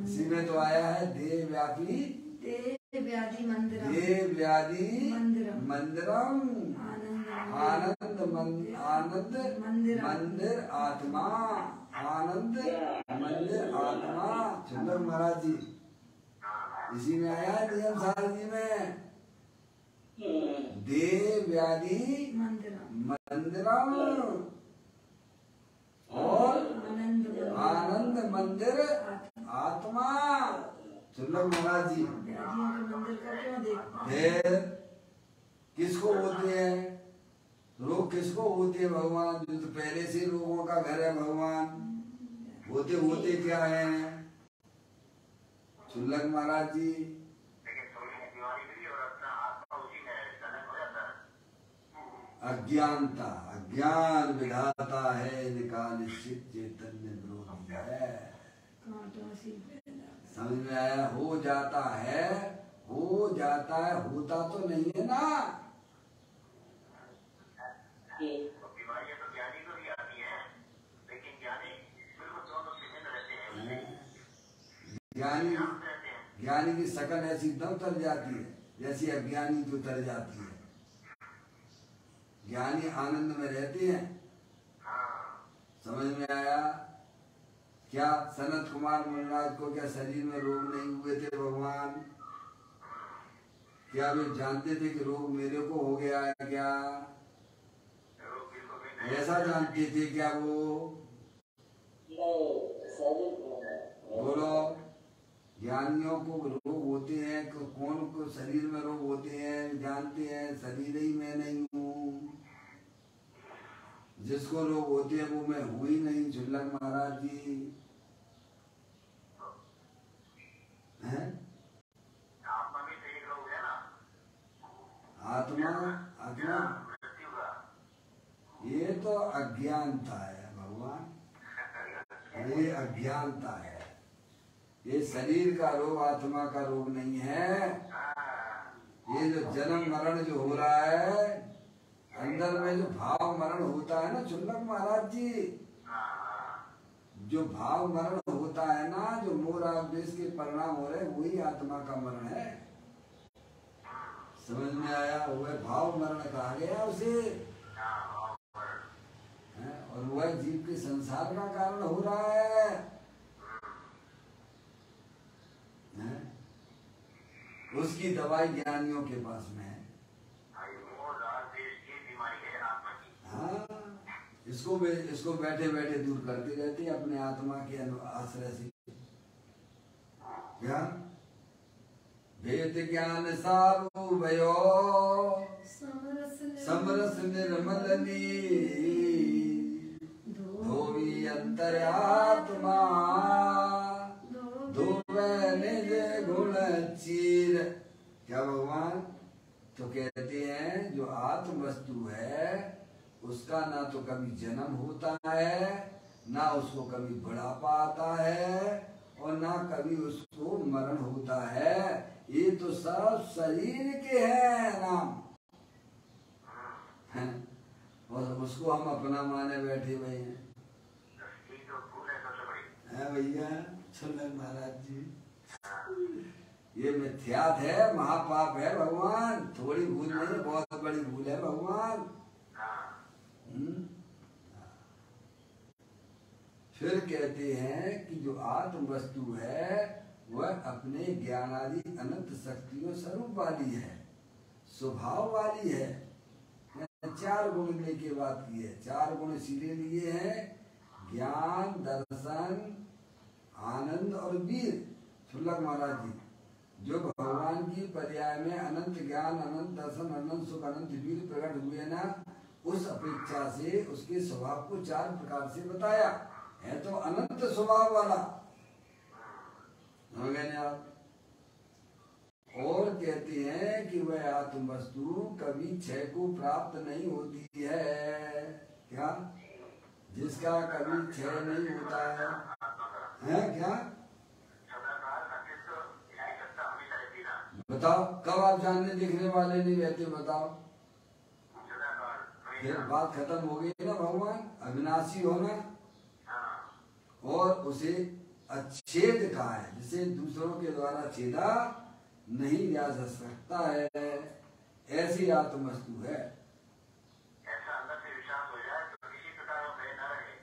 S1: इसी में तो आया है देह व्यापी मंदिरम आनंद मंदिर आत्मा। आनंद मंदिर आत्मा। सुंदर महाराज जी इसी में आया है नियम सारणी में। देव व्याधि मंदिरम और आनंद मंदिर आत्मा। सुल्लक महाराज जी फिर किसको होते हैं रोग? किसको होते हैं भगवान? जो तो पहले से रोगों का घर है भगवान। होते होते क्या है सुल्लक महाराज जी? अज्ञानता, अज्ञान विधाता है, निकालित चैतन्य विरोधी है। समझ में आया? हो जाता है हो जाता है, होता तो नहीं है ना।
S3: बीमारियां तो ज्ञानी को भी आती हैं, लेकिन ज्ञानी बिल्कुल दोनों से भिन्न रहते हैं।
S1: ज्ञानी की शकल ऐसी दम तर जाती है जैसी अज्ञानी की उतर जाती है। ज्ञानी आनंद में रहते हैं। समझ में आया? क्या सनत कुमार मुनिराज को क्या शरीर में रोग नहीं हुए थे भगवान? क्या वे जानते थे कि रोग मेरे को हो गया है? क्या ऐसा जानते थे क्या वो? बोलो, ज्ञानियों को रोग होते हैं, कौन को शरीर में रोग होते हैं जानते हैं। शरीर ही मैं नहीं हूँ। जिसको रोग होते हैं वो मैं हुई नहीं। झुल्लक महाराज जी हैं?
S3: आत्मा में तो एक रोग है ना,
S1: आत्मा ये तो अज्ञानता है भगवान, ये अज्ञानता है। ये शरीर का रोग आत्मा का रोग नहीं है। ये जो जन्म मरण जो हो रहा है अंदर में, जो भाव मरण होता है ना चुल्लक महाराज जी, जो भाव मरण होता है ना, जो मोर आवेश के परिणाम हो रहे, वही आत्मा का मरण है। समझ में आया? वह भाव मरण कहा गया उसे, और वह जीव के संसार का कारण हो रहा है। उसकी दवाई ज्ञानियों के पास में है। हाँ, इसको बैठे बैठे दूर करते रहते हैं अपने आत्मा के आश्रय से। क्या वेद ज्ञान सारू भयो समरस निर्मलनी धोवी अंतरात्मा धोवे निज गुण चीर। क्या भगवान तो कहते हैं जो आत्म वस्तु है उसका ना तो कभी जन्म होता है, ना उसको कभी बुढ़ापा आता है, और ना कभी उसको मरण होता है। ये तो सब शरीर के हैं नाम है, और उसको हम अपना माने बैठे हुए हैं भैया। सुनन महाराज जी, ये मिथ्यात है, महापाप है भगवान। थोड़ी भूल नहीं, बहुत बड़ी भूल है भगवान। फिर कहते हैं कि जो आत्म वस्तु है वह अपने ज्ञानादि अनंत शक्तियों स्वरूप वाली है, स्वभाव वाली है। चार गुण लेके बात की है। चार गुण इसीलिए लिए हैं, ज्ञान, दर्शन, आनंद और वीर। सुल्लक महाराज जी, जो भगवान की पर्याय में अनंत ज्ञान, अनंत दर्शन, अनंत सुख, अनंत वीर प्रकट हुए ना, उस अपेक्षा से उसके स्वभाव को चार प्रकार से बताया है। तो अनंत स्वभाव वाला हो गए आप। और कहते हैं कि वह आत्म वस्तु कभी क्षय को प्राप्त नहीं होती है। क्या? जिसका कभी क्षय नहीं होता है क्या? बताओ, कब आप जानने देखने वाले नहीं रहते? बताओ, फिर बात खत्म हो गई ना। भगवान अविनाशी होना और उसे अच्छेद कहा है, जिसे दूसरों के द्वारा छेदा नहीं जा सकता है, ऐसी आत्म वस्तु है।
S3: ऐसा अंदर से विश्वास हो जाए तो किसी प्रकार का भय न रहे।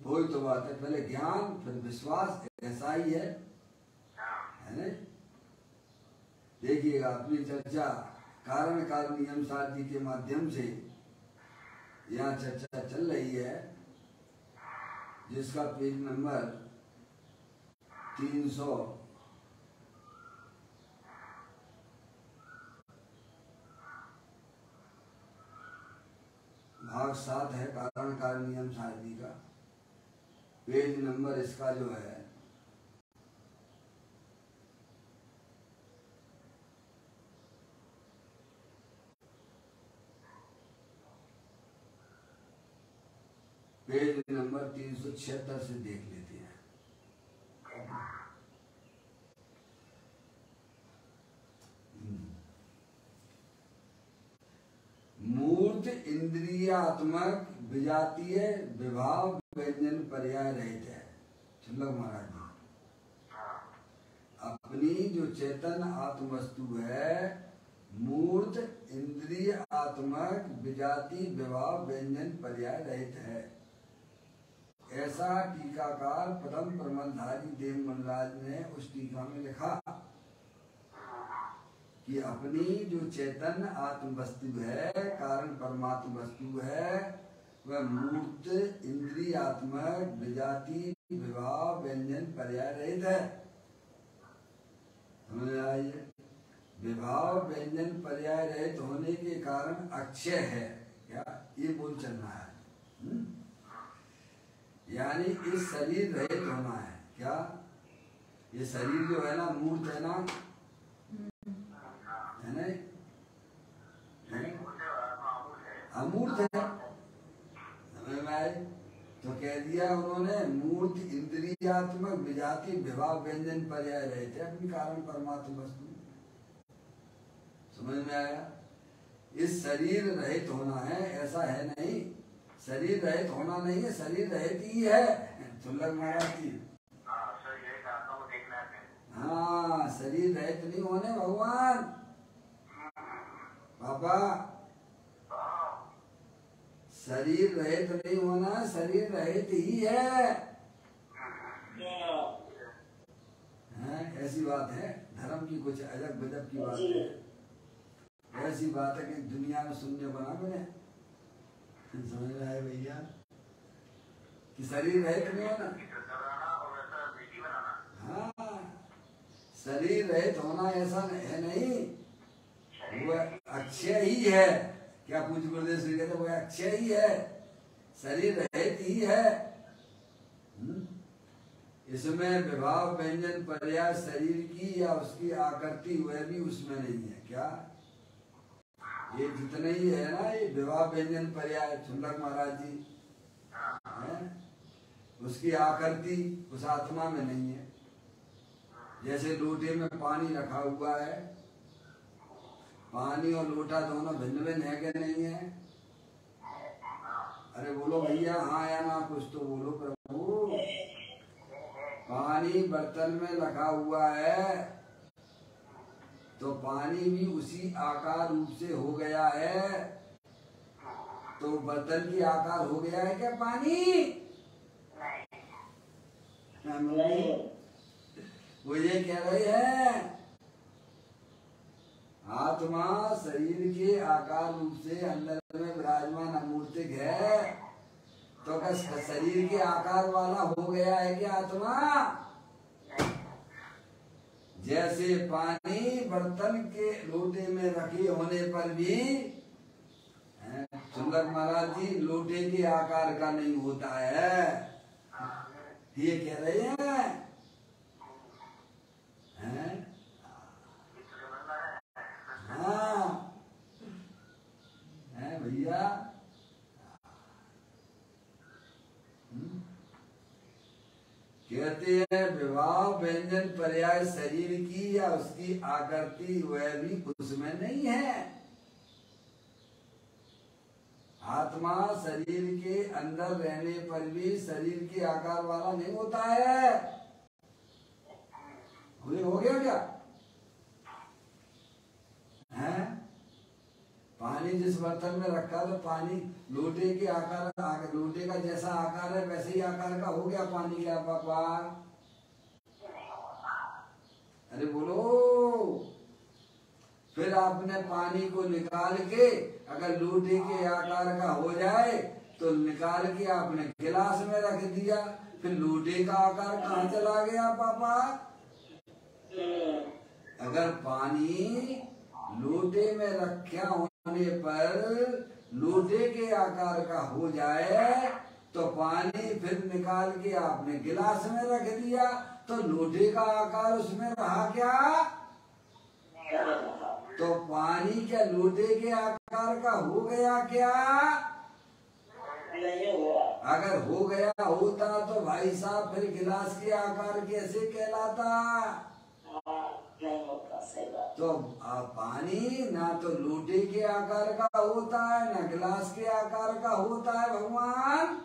S1: वही तो बात है, पहले ज्ञान फिर विश्वास, ऐसा ही है ना। देखिएगा अपनी चर्चा कारण कारण नियम साधि के माध्यम से यहाँ चर्चा चल रही है, जिसका पेज नंबर 300 भाग 7 है, कारण कारण नियम साधि का। पेज नंबर इसका जो है पेज नंबर 376 से देख लेते हैं। इंद्रियात्मक विजातीय विभाव व्यंजन पर्याय रहित है। चुल्लक महाराज जी, अपनी जो चेतन आत्म वस्तु है मूर्त इंद्रिय आत्मक विजाति विभाव व्यंजन पर्याय रहित है। ऐसा टीकाकार परम प्रमलधारी देव मनराज ने उस टीका में लिखा कि अपनी जो चेतन आत्म वस्तु है, कारण परमात्म वस्तु है, वह मूर्त इंद्रियात्मक विजाति विभाव व्यंजन पर्याय रहित है। समझ आइए, विभाव व्यंजन पर्याय रहित होने के कारण अक्षय है। क्या ये बोल चलना है? यानी इस शरीर रहित होना है। क्या ये शरीर जो है ना मूर्त है ना, है ना, अमूर्त है। समझ में आए? तो कह दिया उन्होंने मूर्त इंद्रियात्मक विजाति विभाव व्यंजन पर्याय रहित है अपनी कारण परमात्म वस्तु। समझ में आया? इस शरीर रहित होना है ऐसा है नहीं, शरीर रहित होना नहीं है, शरीर रहित ही है। चुल्लक महाराज जी, हाँ शरीर रहित नहीं होने भगवान पापा, शरीर रहित नहीं होना, शरीर रहित ही है। ऐसी बात है, धर्म की कुछ अजब गजब की बात है। ऐसी बात है कि दुनिया में शून्य बना मैंने, समझ में आए भैया कि शरीर रहित नहीं होना। हाँ शरीर रहित होना ऐसा है नहीं, वो अक्षय ही है। क्या पूज्य गुरुदेव श्री कहते वो अक्षय ही है, शरीर रहित ही है। इसमें विभाव व्यंजन पर्याय शरीर की या उसकी आकृति वह भी उसमें नहीं है। क्या ये जितने ही है ना ये विभाव व्यंजन पर्याय चुल्लक महाराज जी है, उसकी आकृति उस आत्मा में नहीं है। जैसे लोटे में पानी रखा हुआ है, पानी और लोटा दोनों भिन्न भिन्न है कि नहीं है? अरे बोलो भैया हाँ या ना, कुछ तो बोलो प्रभु। पानी बर्तन में रखा हुआ है तो पानी भी उसी आकार रूप से हो गया है, तो बर्तन की आकार हो गया है क्या पानी? वो ये कह रहे हैं आत्मा शरीर के आकार रूप से अंदर में विराजमान अमूर्तिक है, तो क्या शरीर के आकार वाला हो गया है क्या आत्मा? जैसे पानी बर्तन के लोटे में रखे होने पर भी सुंदर महाराज जी लोटे के आकार का नहीं होता है, ये कह रहे हैं। हाँ है भैया, कहते हैं विभाव व्यंजन पर्याय शरीर की या उसकी आकृति वह भी उसमें नहीं है। आत्मा शरीर के अंदर रहने पर भी शरीर के आकार वाला नहीं होता है। हो गया क्या है? पानी जिस बर्तन में रखा तो पानी लोटे के आकार, लोटे का जैसा आकार है वैसे ही आकार का हो गया पानी क्या पापा? अरे बोलो। फिर आपने पानी को निकाल के अगर लोटे के आकार का हो जाए तो निकाल के आपने गिलास में रख दिया, फिर लोटे का आकार कहाँ चला गया पापा? अगर पानी लोटे में रखा होने पर लोटे के आकार का हो जाए तो पानी फिर निकाल के आपने गिलास में रख दिया, तो लोटे का आकार उसमें रहा क्या? तो पानी क्या लोटे के आकार का हो गया क्या? अगर हो गया होता तो भाई साहब फिर गिलास के आकार कैसे कहलाता?
S2: नहीं होता, सही बात।
S1: तो पानी ना तो लोटे के आकार का होता है, ना गिलास के आकार का होता है भगवान।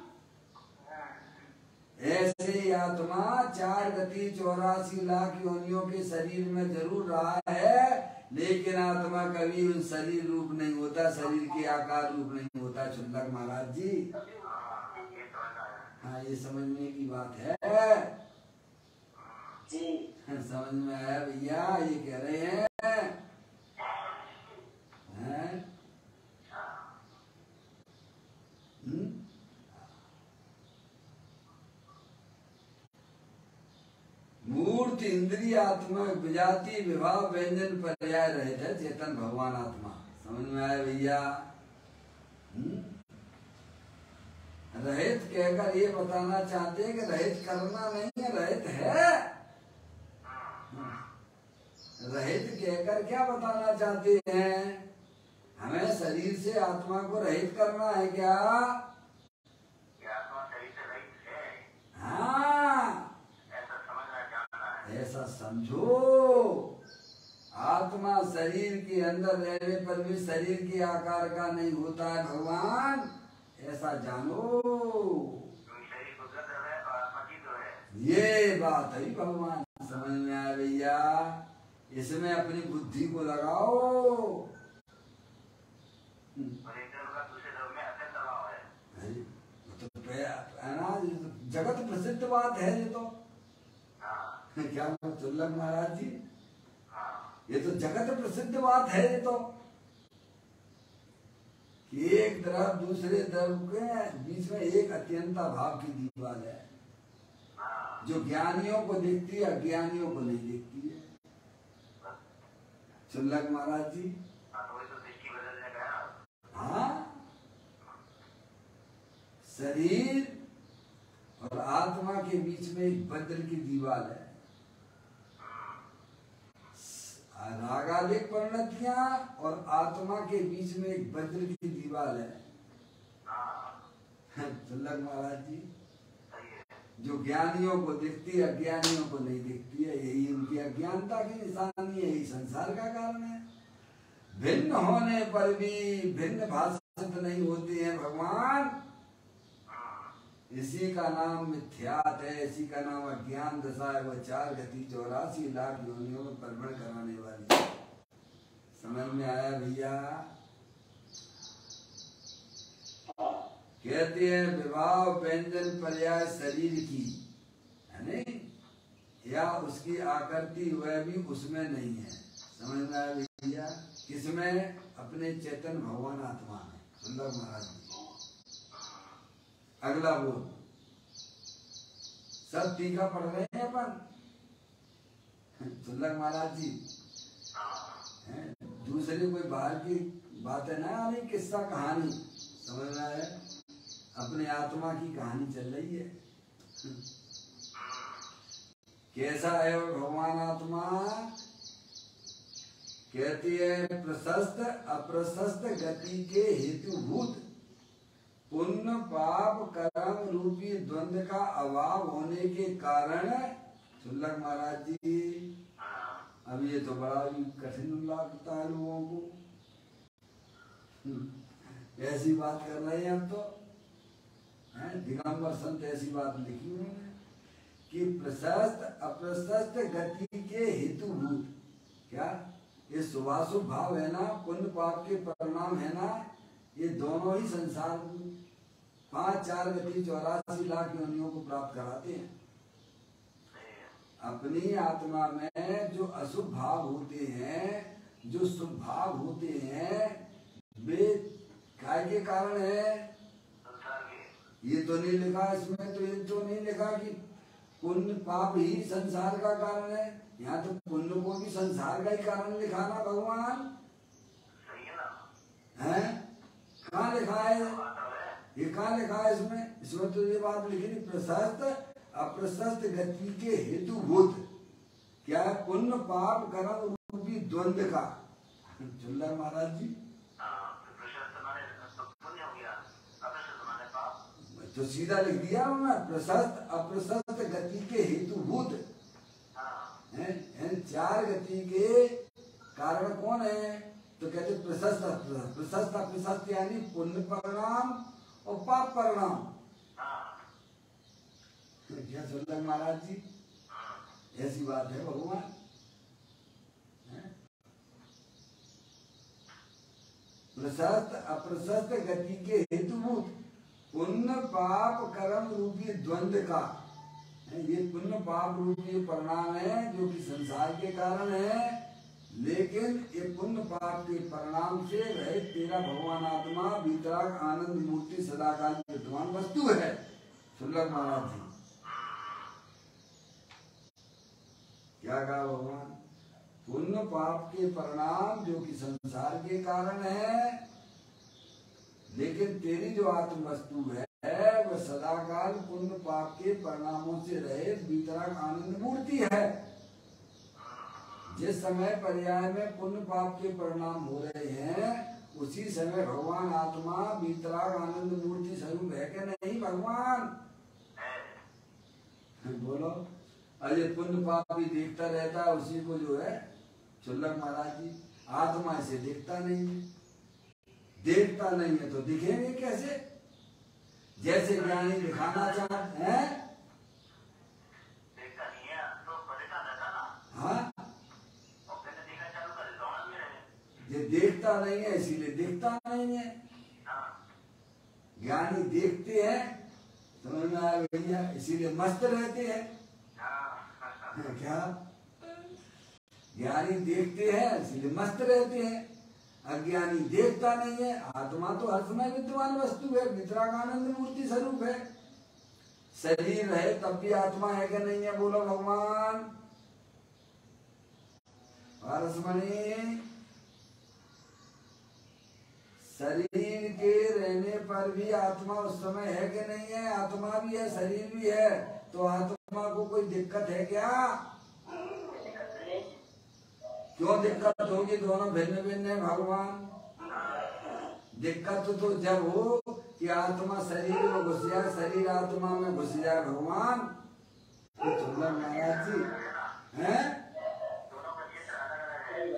S1: ऐसे ही आत्मा 4 गति 84 लाख योनियों के शरीर में जरूर रहा है, लेकिन आत्मा कभी उन शरीर रूप नहीं होता, शरीर के आकार रूप नहीं होता। चुल्लक महाराज जी, हाँ ये समझने की बात है
S2: जी।
S1: समझ में आया भैया? ये कह रहे हैं, मूर्ति इंद्रिय आत्मा विजाति विभाव व्यंजन पर्याय रहित है चेतन भगवान आत्मा। समझ में आया भैया? रहित कहकर ये बताना चाहते हैं कि रहित करना नहीं है, रहित है। रहित कहकर क्या बताना चाहते हैं? हमें शरीर से आत्मा को रहित करना है क्या?
S3: आत्मा शरीर से रहित है।
S1: हाँ,
S3: ऐसा समझना जानना है।
S1: ऐसा समझो। आत्मा शरीर के अंदर रहने पर भी शरीर के आकार का नहीं होता है भगवान, ऐसा जानो।
S3: शरीर को गद है और आत्मा की तो है।
S1: ये बात है भगवान। समझ में आया भैया? इसमें अपनी बुद्धि को लगाओ।
S3: और एक धर्म का दूसरे धर्म में अत्यंत अभाव है।
S1: तो जगत प्रसिद्ध बात है ये तो।
S3: हाँ।
S1: क्या चुल्लक महाराज जी,
S3: हाँ।
S1: ये तो जगत प्रसिद्ध बात है ये तो, कि एक तरफ दूसरे तरफ के बीच में एक अत्यंता भाव की दीवार है, जो ज्ञानियों को दिखती है, अज्ञानियों को नहीं दिखती है। चुल्लक महाराज जी, हाँ, शरीर और आत्मा के बीच में एक बद्र की दीवार है। रागादिक परिणतियां और आत्मा के बीच में एक बद्र की दीवार है। चुल्लक महाराज जी, जो ज्ञानियों को दिखती है, अज्ञानियों को नहीं दिखती है। यही उनकी अज्ञानता की निशानी है, यही संसार का कारण है। भिन्न होने पर भी भिन्न भाषित नहीं होते हैं भगवान। इसी का नाम मिथ्यात है, इसी का नाम अज्ञान दशा है। वह 4 गति 84 लाख योनियों में परवण कराने वाली है। समझ में आया भैया? कहते हैं विभाव व्यंजन पर्याय शरीर की है नहीं, या उसकी आकृति वह भी उसमें नहीं है। समझ में आया भैया? किसमें? अपने चेतन भगवान आत्मा में। सुंदर महाराज जी, अगला बोल। सब टीका पढ़ रहे हैं अपन। सुंदर महाराज जी, दूसरी कोई बाहर की बात है ना, नहीं किस्सा कहानी। समझ में आया? अपने आत्मा की कहानी चल रही है। कैसा है भगवान आत्मा? कहती है प्रशस्त अप्रशस्त गति के हेतुभूत पुण्य पाप कर्म रूपी द्वंद्व का अभाव होने के कारण। चुल्लक महाराज जी, अब ये तो बड़ा ही कठिन लगता है लोगों को। ऐसी बात कर रहे हैं हम तो, दिगंबर संत ऐसी बात लिखी उन्होंने कि प्रशस्त अप्रशस्त गति के हेतुभूत। क्या ये शुभाशुभ भाव है ना, पुण्य पाप के परिणाम है ना, ये दोनों ही संसार 5 4 गति 84 लाख योनियों को प्राप्त कराते हैं। अपनी आत्मा में जो अशुभ भाव होते हैं, जो शुभ भाव होते हैं, वे काय के कारण है? ये तो नहीं लिखा इसमें, तो ये तो नहीं लिखा कि पुण्य पाप ही संसार का कारण है। यहाँ तो पुण्य को भी संसार का ही कारण लिखा ना भगवान है। कहाँ लिखा है ये? कहाँ लिखा है इसमें? इसमें तो ये बात लिखी थी प्रशस्त अप्रशस्त गति के हेतुभूत। क्या है? पुण्य पाप कर्म रूपी द्वंद्व का। चुल्लर महाराज जी, तो सीधा लिख दिया मैं, प्रशस्त अप्रशस्त गति के हेतुभूत। चार गति के कारण कौन है? तो कहते प्रशस्त प्रशस्त प्रशस्त यानी पुण्य परिणाम और पाप परिणाम। क्या सुन रहे महाराज जी? ऐसी बात है भगवान। प्रशस्त अप्रशस्त गति के हेतुभूत पुण्य पाप कर्म रूपी द्वंद्व का, ये पुण्य पाप रूपी परिणाम है जो कि संसार के कारण है, लेकिन ये पुण्य पाप के परिणाम से रहित तेरा भगवान आत्मा वितराग आनंद मूर्ति सदाकाल विद्यमान वस्तु है। सुंदर महाराज जी क्या कहा भगवान? पुण्य पाप के परिणाम जो कि संसार के कारण है, लेकिन तेरी जो आत्म वस्तु है वह सदाकाल पुण्य पाप के परिणामों से रहित वितराग आनंद मूर्ति है। जिस समय पर्याय में पुण्य पाप के परिणाम हो रहे हैं उसी समय भगवान आत्मा वितराग आनंद मूर्ति स्वरूप है कि नहीं भगवान? बोलो। अरे पुण्य पाप भी देखता रहता है उसी को जो है चुल्लक महाराज जी, आत्मा इसे देखता नहीं है। देखता नहीं है तो दिखेंगे कैसे? जैसे ज्ञानी दिखाना चाहते हैं,
S3: देखता नहीं है तो परेशान रहता ना।
S1: हाँ,
S3: और फिर देखना चालू कर दौड़ में रहे।
S1: ये देखता नहीं है इसीलिए देखता नहीं है। ज्ञानी देखते हैं, समझ में आया भैया, इसीलिए मस्त रहते हैं। क्या? ज्ञानी देखते हैं इसीलिए मस्त रहते हैं, अज्ञानी देखता नहीं है। आत्मा तो हर समय विद्यमान वस्तु है, वितराग आनंद मूर्ति स्वरूप है। शरीर है तब भी आत्मा है कि नहीं है? बोलो भगवान। पारसमणि, शरीर के रहने पर भी आत्मा उस समय है कि नहीं है? आत्मा भी है शरीर भी है, तो आत्मा को कोई दिक्कत है क्या? क्यों दिक्कत होगी? दोनों भिन्न भिन्न है भगवान। दिक्कत तो जब हो कि आत्मा शरीर में घुस जाए, शरीर आत्मा में घुस जाए भगवान। तो महाराज जी हैं?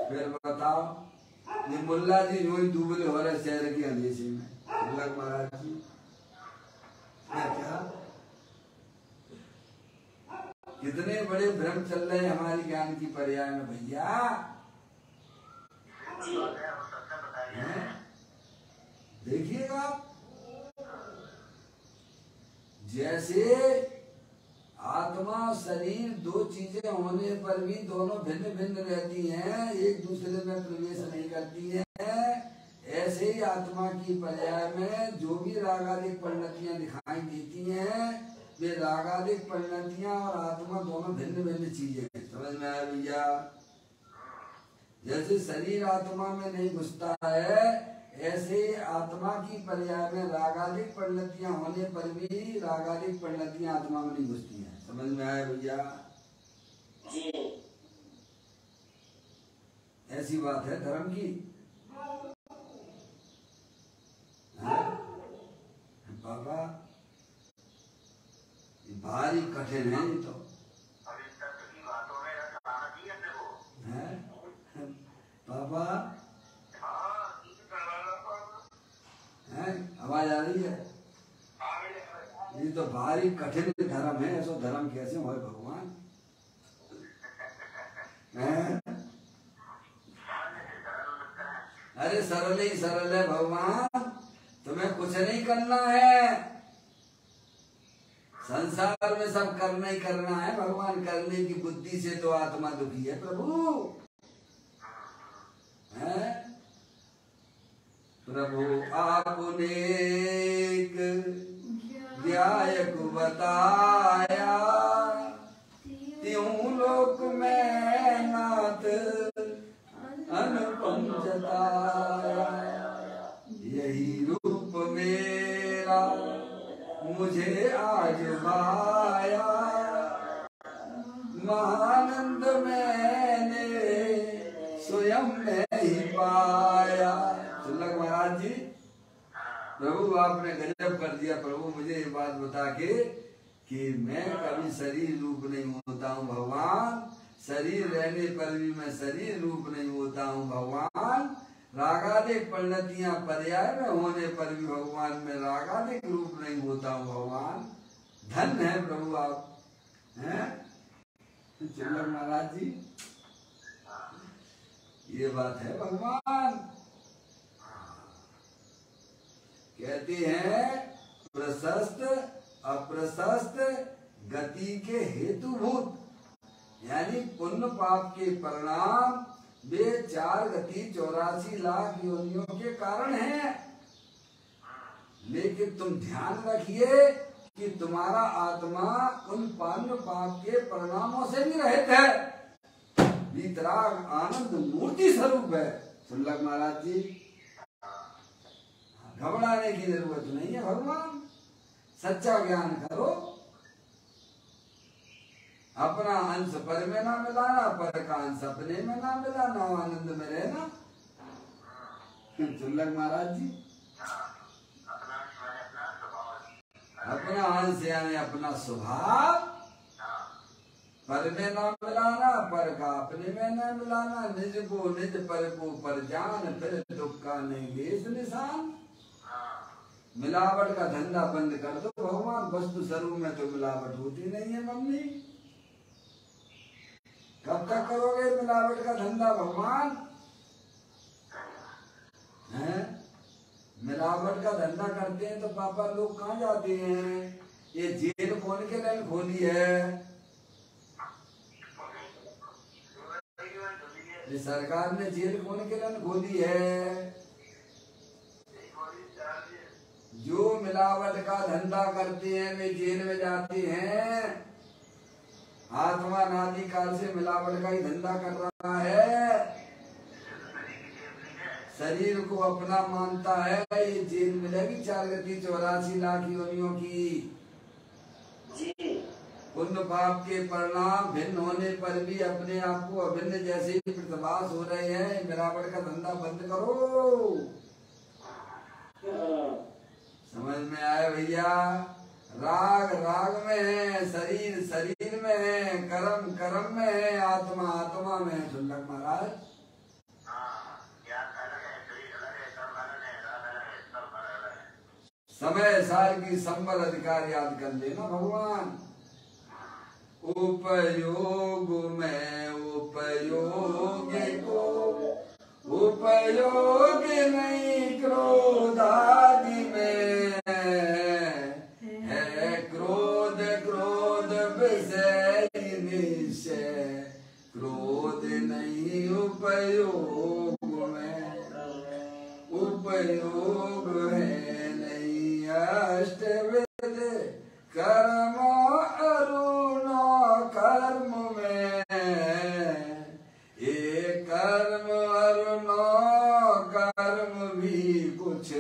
S1: फिर बताओ, ये मुल्ला जी यूं ही दुबले हो रहे शहर के अंधेरे में। महाराज जी क्या कितने बड़े भ्रम चल रहे हैं हमारी ज्ञान की पर्याय में भैया। देखिएगा जैसे आत्मा और शरीर दो चीजें होने पर भी दोनों भिन्न भिन्न रहती हैं, एक दूसरे में प्रवेश नहीं करती हैं, ऐसे ही आत्मा की पर्याय में जो भी रागादिक परिणतियां दिखाई देती हैं वे रागादिक परिणतियां और आत्मा दोनों भिन्न भिन्न चीजें हैं। समझ में आया भैया? जैसे शरीर आत्मा में नहीं घुसता है, ऐसे आत्मा की पर्याय में रागादिक परिणतियां होने पर भी रागादिक परिणतियां आत्मा में नहीं घुसती हैं। समझ में आया भैया? ऐसी बात है धर्म की। बाबा भारी कठिन है ये तो। पापा आवाज आ रही है? ये तो भारी कठिन धर्म है, ऐसा धर्म कैसे हो भगवान? अरे सरल ही सरल है भगवान, तुम्हें कुछ नहीं करना है, संसार में सब करना ही करना है भगवान। करने की बुद्धि से तो आत्मा दुखी है प्रभु। प्रभु आपने न्यायक बताया, त्यों लोक में नाथ अनुपम जताया। यही रूप मेरा मुझे आज भाया, महानंद मैंने स्वयं में ही पाया। सुल्लक महाराज जी, प्रभु आपने गजब कर दिया। प्रभु मुझे ये बात बता के कि मैं कभी शरीर रूप नहीं होता हूँ भगवान, शरीर रहने पर भी मैं शरीर रूप नहीं होता हूँ भगवान। रागादिक परिणतियां पर्याय में होने पर भी भगवान में रागादिक रूप नहीं होता हूँ भगवान। धन्य है प्रभु आप हैं चिल्लर महाराज जी। ये बात है भगवान। कहते हैं प्रशस्त अप्रशस्त गति के हेतुभूत, यानी पुण्य पाप के परिणाम वे 4 गति 84 लाख योनियों के कारण हैं। लेकिन तुम ध्यान रखिए कि तुम्हारा आत्मा उन पुण्य पाप के परिणामों से भी रहित है। वीतराग आनंद मूर्ति स्वरूप है। सुल्लभ महाराज जी घबराने की जरूरत नहीं है भगवान। सच्चा ज्ञान करो, अपना अंश पर में ना मिलाना, पर का अंश अपने में ना मिलाना, आनंद में रहना। सुल्लभ महाराज जी अपना अंश यानी अपना स्वभाव पर में ना मिलाना, पर का अपने में ना मिलाना। निज को निज पर को पर जान, फिर दुख का नहीं लेस निशान। मिलावट का धंधा बंद कर दो भगवान। वस्तु स्वरूप में तो मिलावट होती नहीं है मम्मी। कब तक करोगे मिलावट का धंधा भगवान? हैं? मिलावट का धंधा करते हैं तो पापा लोग कहाँ जाते हैं? ये जेल कौन के लिए खोली है? ये सरकार ने जेल कौन के लिए खोली है? जो मिलावट का धंधा करते हैं वे जेल में जाते हैं। आत्मा नादि काल से मिलावट का ही धंधा कर रहा है। शरीर को अपना मानता है। ये जेल मिलेगी 4 गति 84 लाख योनियों की। पुण्य पाप के परिणाम भिन्न होने पर भी अपने आप को अभिन्न जैसे ही प्रतिभास हो रहे हैं। मिलावट का धंधा बंद करो। समझ में आए भैया? राग राग में है, शरीर शरीर में है, कर्म कर्म में है, आत्मा आत्मा में है। सुल्लभ महाराज समय सार की संबल अधिकार याद कर लेना भगवान। उपयोग में उपयोगी को उपयोग नहीं क्रोध आदि में है। क्रोध क्रोध विषय निश्चय, क्रोध नहीं उपयोग में। उपयोग है नहीं अष्टविध कर्म अरुण कर्म में। ये कर्म अरुण कर्म भी कुछ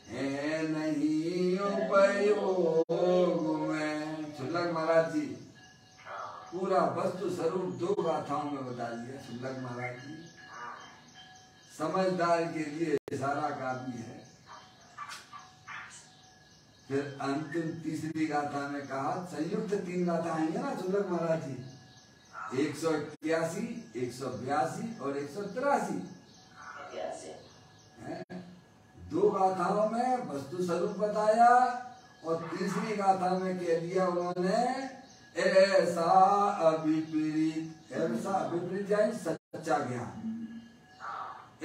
S1: है नहीं उपयोग में। सुल्लभ महाराज जी पूरा वस्तु स्वरूप 2 गाथाओं में बता दिया। सुल्लभ महाराज जी समझदार के लिए सारा काफी है। फिर अंतिम तीसरी गाथा में कहा, संयुक्त 3 गाथा आएंगे ना सुल्लभ महाराज जी, 181, 182 और 183। 2 गाथाओं में वस्तु स्वरूप बताया और तीसरी गाथा में कह दिया उन्होंने ऐसा अविपरीत, ऐसा विपरीत जाए सच्चा ज्ञान।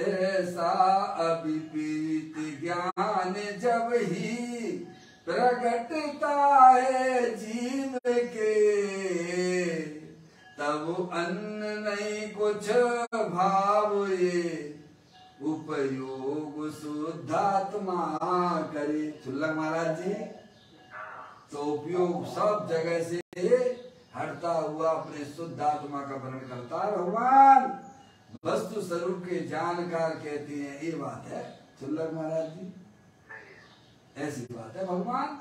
S1: ऐसा अविपरीत ज्ञान जब ही प्रकटता है जीव के, तब अन्न नहीं कुछ भाव ये उपयोग शुद्धात्मा करे। सुल्लभ महाराज जी तो उपयोग सब जगह से हटता हुआ अपने शुद्ध आत्मा का वर्णन करता है भगवान। वस्तु स्वरूप के जानकार कहते हैं, ये बात है सुल्लभ महाराज जी, ऐसी बात है भगवान।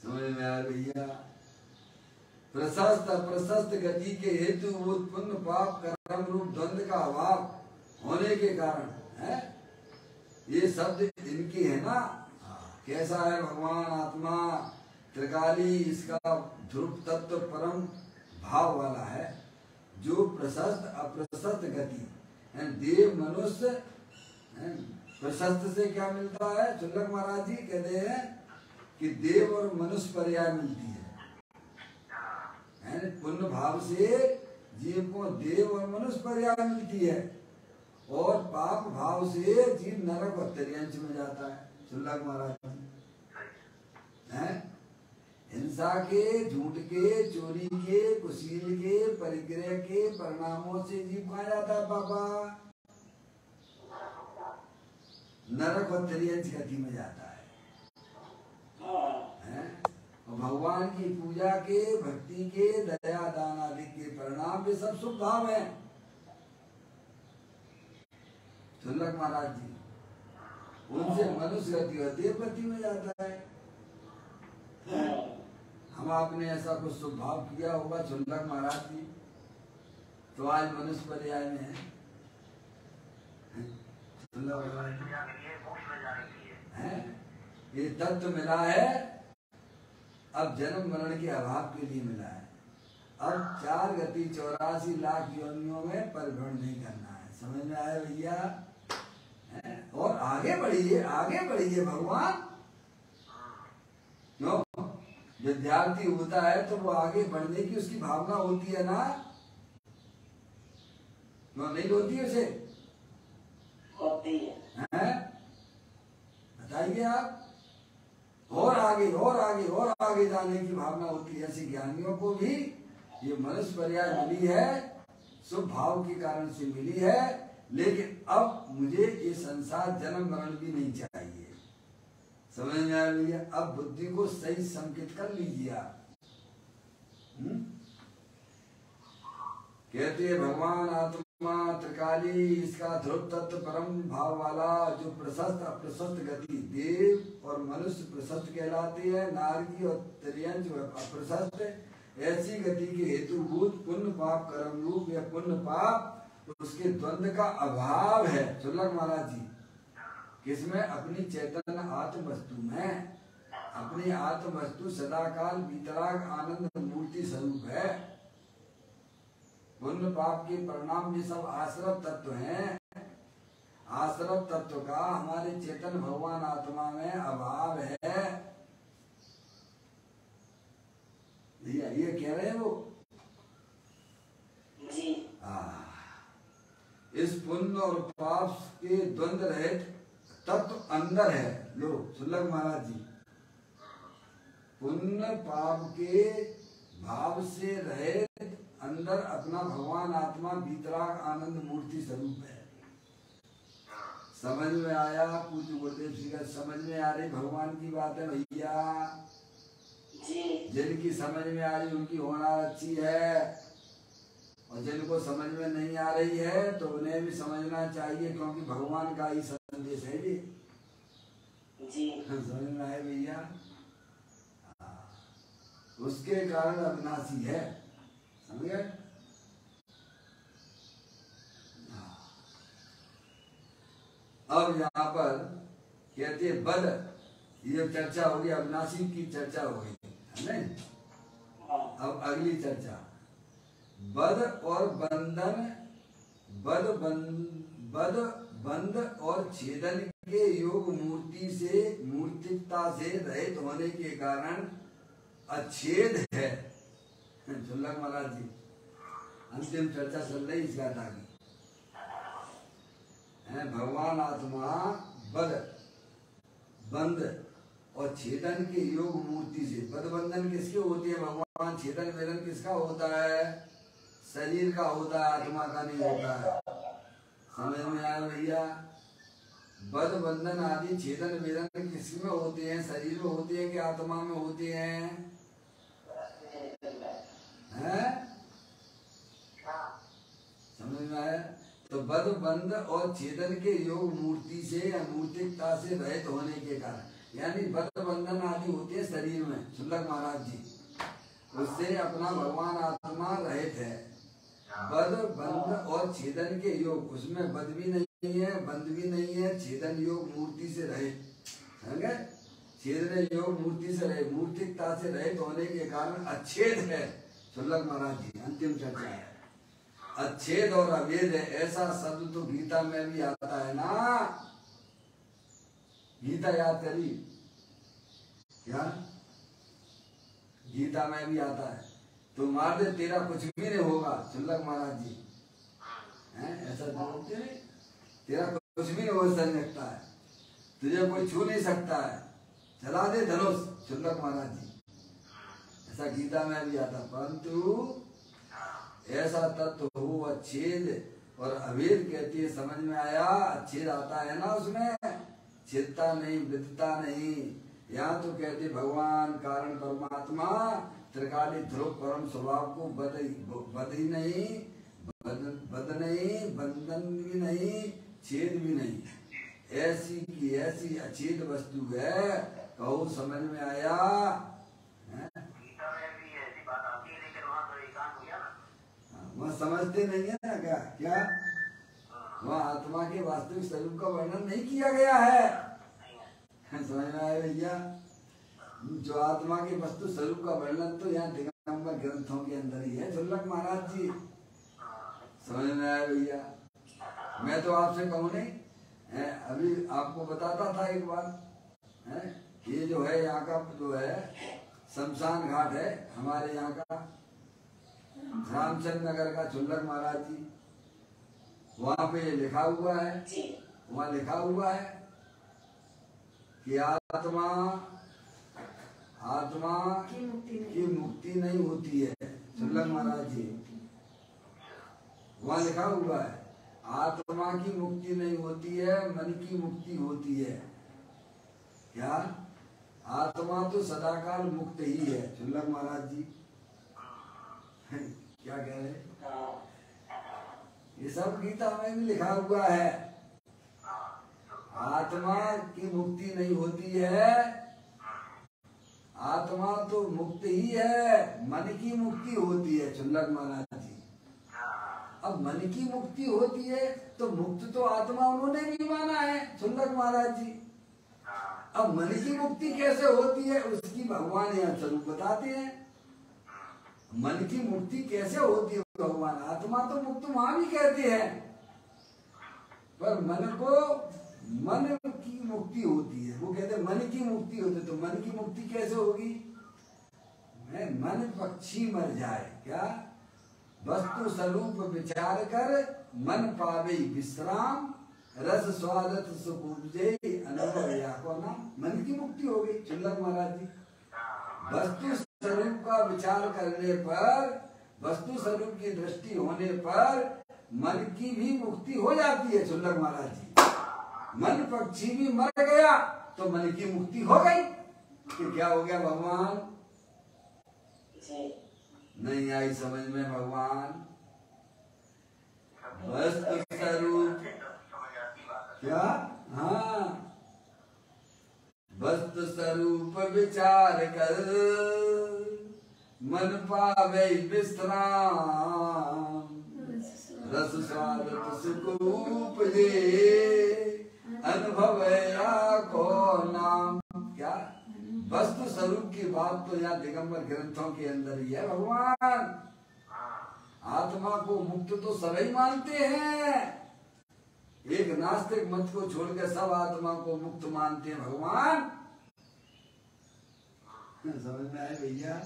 S1: समझ में आया भैया? प्रशस्त अप्रशस्त गति के हेतु उत्पन्न पाप कर्म रूप द्वंद का अभाव होने के कारण है। ये शब्द इनकी है ना। कैसा है भगवान आत्मा? त्रिकाली इसका ध्रुव तत्व परम भाव वाला है, जो प्रशस्त अप्रशस्त गति है। देव मनुष्य प्रशस्त से क्या मिलता है? चुल्लक महाराज जी कहते हैं कि देव और मनुष्य पर्याय मिलती है। पुण्य भाव से जीव को देव और मनुष्य पर्याय मिलती है, और पाप भाव से जीव नरक और तिर्यंच में जाता है। चुल्लक महाराज हैं हिंसा के, झूठ के, चोरी के, कुशील के, परिग्रह के परिणामों से जीव कहाँ जाता है पापा? नरक और तिर्यंच गति में जाता है। और भगवान की पूजा के, भक्ति के, दया दान आदि के परिणाम भी सब शुभ भाव है। चुल्लक महाराज जी, उनसे मनुष्य गति और देव गति में जाता है। हम आपने ऐसा कुछ शुभ भाव किया होगा चुल्लक महाराज जी, तो आज मनुष्य पर्याय में है। ये तत्व मिला है, अब जन्म मरण के अभाव के लिए मिला है। अब 4 गति 84 लाख योनियों में परिभ्रमण नहीं करना है। समझ में आया भैया? और आगे बढ़िए भगवान। क्यों? विद्यार्थी होता है तो वो आगे बढ़ने की उसकी भावना होती है ना? क्यों नहीं होती उसे?
S2: होती है।
S1: बताइए आप। और आगे जाने की भावना होती है। ऐसी ज्ञानियों को भी ये मनुष्य पर्याय मिली है, शुभ भाव के कारण से मिली है। लेकिन अब मुझे ये संसार जन्म मरण भी नहीं चाहिए। समझ में आ रही है? अब बुद्धि को सही संकेत कर लीजिए आप। कहते हैं भगवान आत्मा त्रिकाली, इसका ध्रुव तत्व परम भाव वाला, जो प्रशस्त अप्रशस्त गति, देव और मनुष्य प्रशस्त कहलाते हैं, नारकी और तिर्यंच अप्रशस्त। ऐसी गति के हेतुभूत पुण्य पाप कर्म रूप या पुण्य पाप उसके द्वंद्व का अभाव है। चुल्लक महाराज जी, किसमें? अपनी चैतन्य आत्म वस्तु में। अपनी आत्म वस्तु सदाकाल वितराग आनंद मूर्ति स्वरूप है। पुण्य पाप के परिणाम ये सब आश्रव तत्व हैं। आश्रव तत्व का हमारे चेतन भगवान आत्मा में अभाव है। ये कह रहे हैं वो
S2: जी।
S1: इस पुण्य और पाप के द्वंद्व रहित तत्व अंदर है। लो सुल्लक महाराज जी, पुण्य पाप के भाव से रहित अंदर अपना भगवान आत्मा वितराग आनंद मूर्ति स्वरूप है। समझ में आया? पूज्य गुरुदेव जी का समझ में आ रही भगवान की बात है भैया
S2: जी।
S1: जिनकी समझ में आ रही उनकी होना अच्छी है, और जिनको समझ में नहीं आ रही है तो उन्हें भी समझना चाहिए, क्योंकि भगवान का ही संदेश है ये
S2: जी।
S1: समझ में आए भैया? उसके कारण अविनाशी है। समझ गए? अब यहाँ पर कहते बद, ये चर्चा होगी, अविनाशी की चर्चा होगी, है नहीं? अब अगली चर्चा, बद और बंधन, बंध और छेदन के योग मूर्ति से, मूर्तिकता से रहित होने के कारण अच्छेद है। चुल्लक महाराज जी, अंतिम चर्चा चल रही इस गाथा की। भगवान आत्मा बंध और छेदन के योग मूर्ति से। बद बंधन किसके होते हैं भगवान? छेदन वेदन किसका होता है? शरीर का होता है, आत्मा का नहीं होता है। समझ में आया भैया? बद बंधन आदि छेदन वेदन किसमें होते हैं? शरीर में होते हैं कि आत्मा में होते हैं? समझ में आया? तो बद बंध और छेदन के योग मूर्ति से या मूर्तिकता से रहित होने के कारण, यानी बद बंधन आदि होते हैं शरीर में। सुल्लक महाराज जी, उससे अपना भगवान आत्मा रहित है। बद बंध और छेदन के योग, उसमें बद भी नहीं है, बंध भी नहीं है, छेदन योग मूर्ति से रहित। समझ गए? छेदने योग मूर्ति से रहे, मूर्तिकता से रहित होने के कारण अच्छेद है। शुल्लक महाराज जी अंतिम चर्चा है। अच्छेद और अभेद है, ऐसा शब्द तो गीता में भी आता है ना। गीता याद करी क्या? गीता में भी आता है। तो मार दे तेरा कुछ भी नहीं होगा। शुल्लक महाराज जी हैं ऐसा बोलते नहीं, तेरा कुछ भी नहीं हो सकता है, तुझे कोई छू नहीं सकता है, चला दे धनुष। शुल्लक महाराज जी ऐसा गीता में भी आता। परंतु ऐसा तत्व हो अच्छेद और अभेद कहती है, समझ में आया? अच्छेद आता है ना उसमें, छेदता नहीं, विदता नहीं। यहाँ तो कहते भगवान कारण परमात्मा त्रिकाली ध्रुव परम स्वभाव को बद ही नहीं, बद नहीं, बंधन भी नहीं, छेद भी नहीं। ऐसी की ऐसी अछेद वस्तु है। कहो समझ में आया?
S3: गीता में भी ऐसी बात आती है, लेकिन वहाँ तो एकांत हो गया ना।
S1: वहाँ समझते नहीं है ना। क्या क्या वहाँ आत्मा के वास्तविक स्वरूप का वर्णन नहीं किया गया है। समझ में आया भैया? जो आत्मा के वस्तु स्वरूप का वर्णन तो यहाँ दिगंबर ग्रंथों के अंदर ही है। शुल्लक महाराज जी समझ में आया भैया? मैं तो आपसे कहूँ नहीं, अभी आपको बताता था एक बार, ये जो है यहाँ का जो है शमशान घाट है हमारे यहाँ का, रामचंद्र नगर का। शुल्लक महाराज जी वहाँ पे लिखा हुआ है, वहाँ लिखा हुआ है कि आत्मा की मुक्ति नहीं होती है। शुल्लक महाराज जी वहाँ लिखा हुआ है, आत्मा की मुक्ति नहीं होती है, मन की मुक्ति होती है। क्या? आत्मा तो सदाकाल मुक्त ही है। शुल्लक महाराज जी क्या कह रहे? ये सब गीता में भी लिखा हुआ है। आत्मा की मुक्ति नहीं होती है, आत्मा तो मुक्त ही है, मन की मुक्ति होती है। शुल्लक महाराज जी अब मन की मुक्ति होती है तो मुक्त तो आत्मा उन्होंने भी माना है। शुल्लक महाराज जी अब मन की मुक्ति कैसे होती है उसकी भगवान यहाँ स्वरूप बताते हैं। मन की मुक्ति कैसे होती है भगवान, आत्मा तो मुक्त वहां भी कहते हैं, पर मन की मुक्ति होती है। वो कहते हैं मन की मुक्ति होती है, तो मन की मुक्ति कैसे होगी? मन पक्षी मर जाए क्या? वस्तु स्वरूप विचार कर मन पावे विश्राम, रस स्वादत सुख उपजे अनुभव या को नाम। मन की मुक्ति हो गई। शुल्लक महाराज जी वस्तु स्वरूप का विचार करने पर, वस्तु स्वरूप की दृष्टि होने पर मन की भी मुक्ति हो जाती है। शुल्लक महाराज जी मन पक्षी भी मर गया तो मन की मुक्ति हो गई। कि क्या हो गया भगवान? नहीं आई समझ में भगवान? वस्तु स्वरूप क्या? हाँ वस्तु स्वरूप विचार कर मन पावे विश्राम, रस स्वाद सुख उपजे अनुभव या को नाम। क्या? वस्तु स्वरूप की बात तो यहाँ दिगंबर ग्रंथों के अंदर ही है। भगवान आत्मा को मुक्त तो सभी मानते हैं, एक नास्तिक मत को छोड़कर सब आत्मा को मुक्त मानते हैं। भगवान समझ में आए भैया?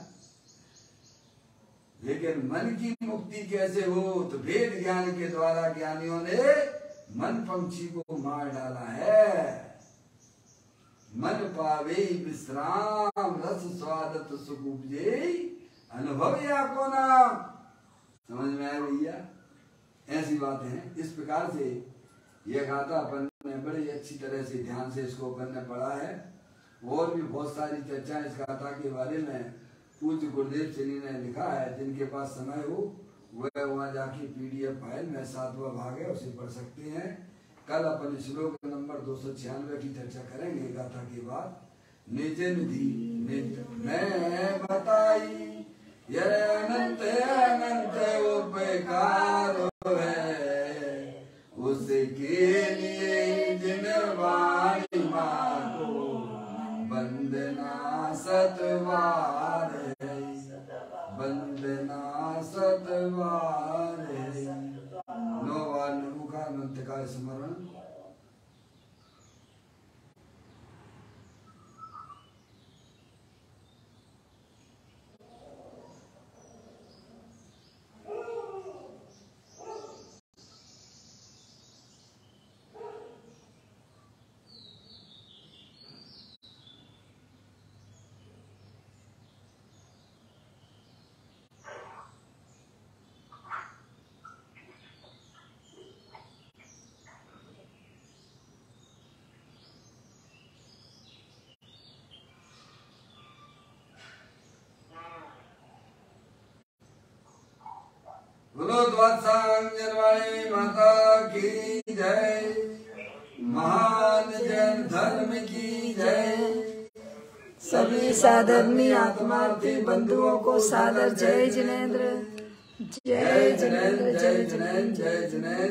S1: लेकिन मन की मुक्ति कैसे हो? तो वेद ज्ञान के द्वारा ज्ञानियों ने मन पंछी को मार डाला है। मन पावे विश्राम, रस स्वादत सुख उपजे अनुभव या को नाम। समझ में आए भैया? ऐसी बातें हैं। इस प्रकार से यह गाथा अपन ने बड़ी अच्छी तरह से ध्यान से इसको अपन ने पढ़ा है। और भी बहुत सारी चर्चा इस गाथा के बारे में पूज्य गुरुदेव श्री ने लिखा है। जिनके पास समय हो वह वहाँ जाके PDF फाइल में 7वां भाग है, उसे पढ़ सकते हैं। कल अपन श्लोक नंबर 296 की चर्चा करेंगे गाथा के बाद। निज निधि मैं बताई यह अनंत अनंत उपकार है, उसके लिए जिन वाणी माँ को बंद वंदना सतवारे वंदना सतवारे। नौवा नमुखानंत का स्मरण। बोलो द्वादशांजनवाणी माता की जय। महान जैन धर्म की जय।
S4: सभी साधर्मी आत्मार्थी बंधुओं को सादर जय जिनेन्द्र, जय जिनेन्द्र, जय जिनेन्द्र,
S1: जय जिनेन्द्र।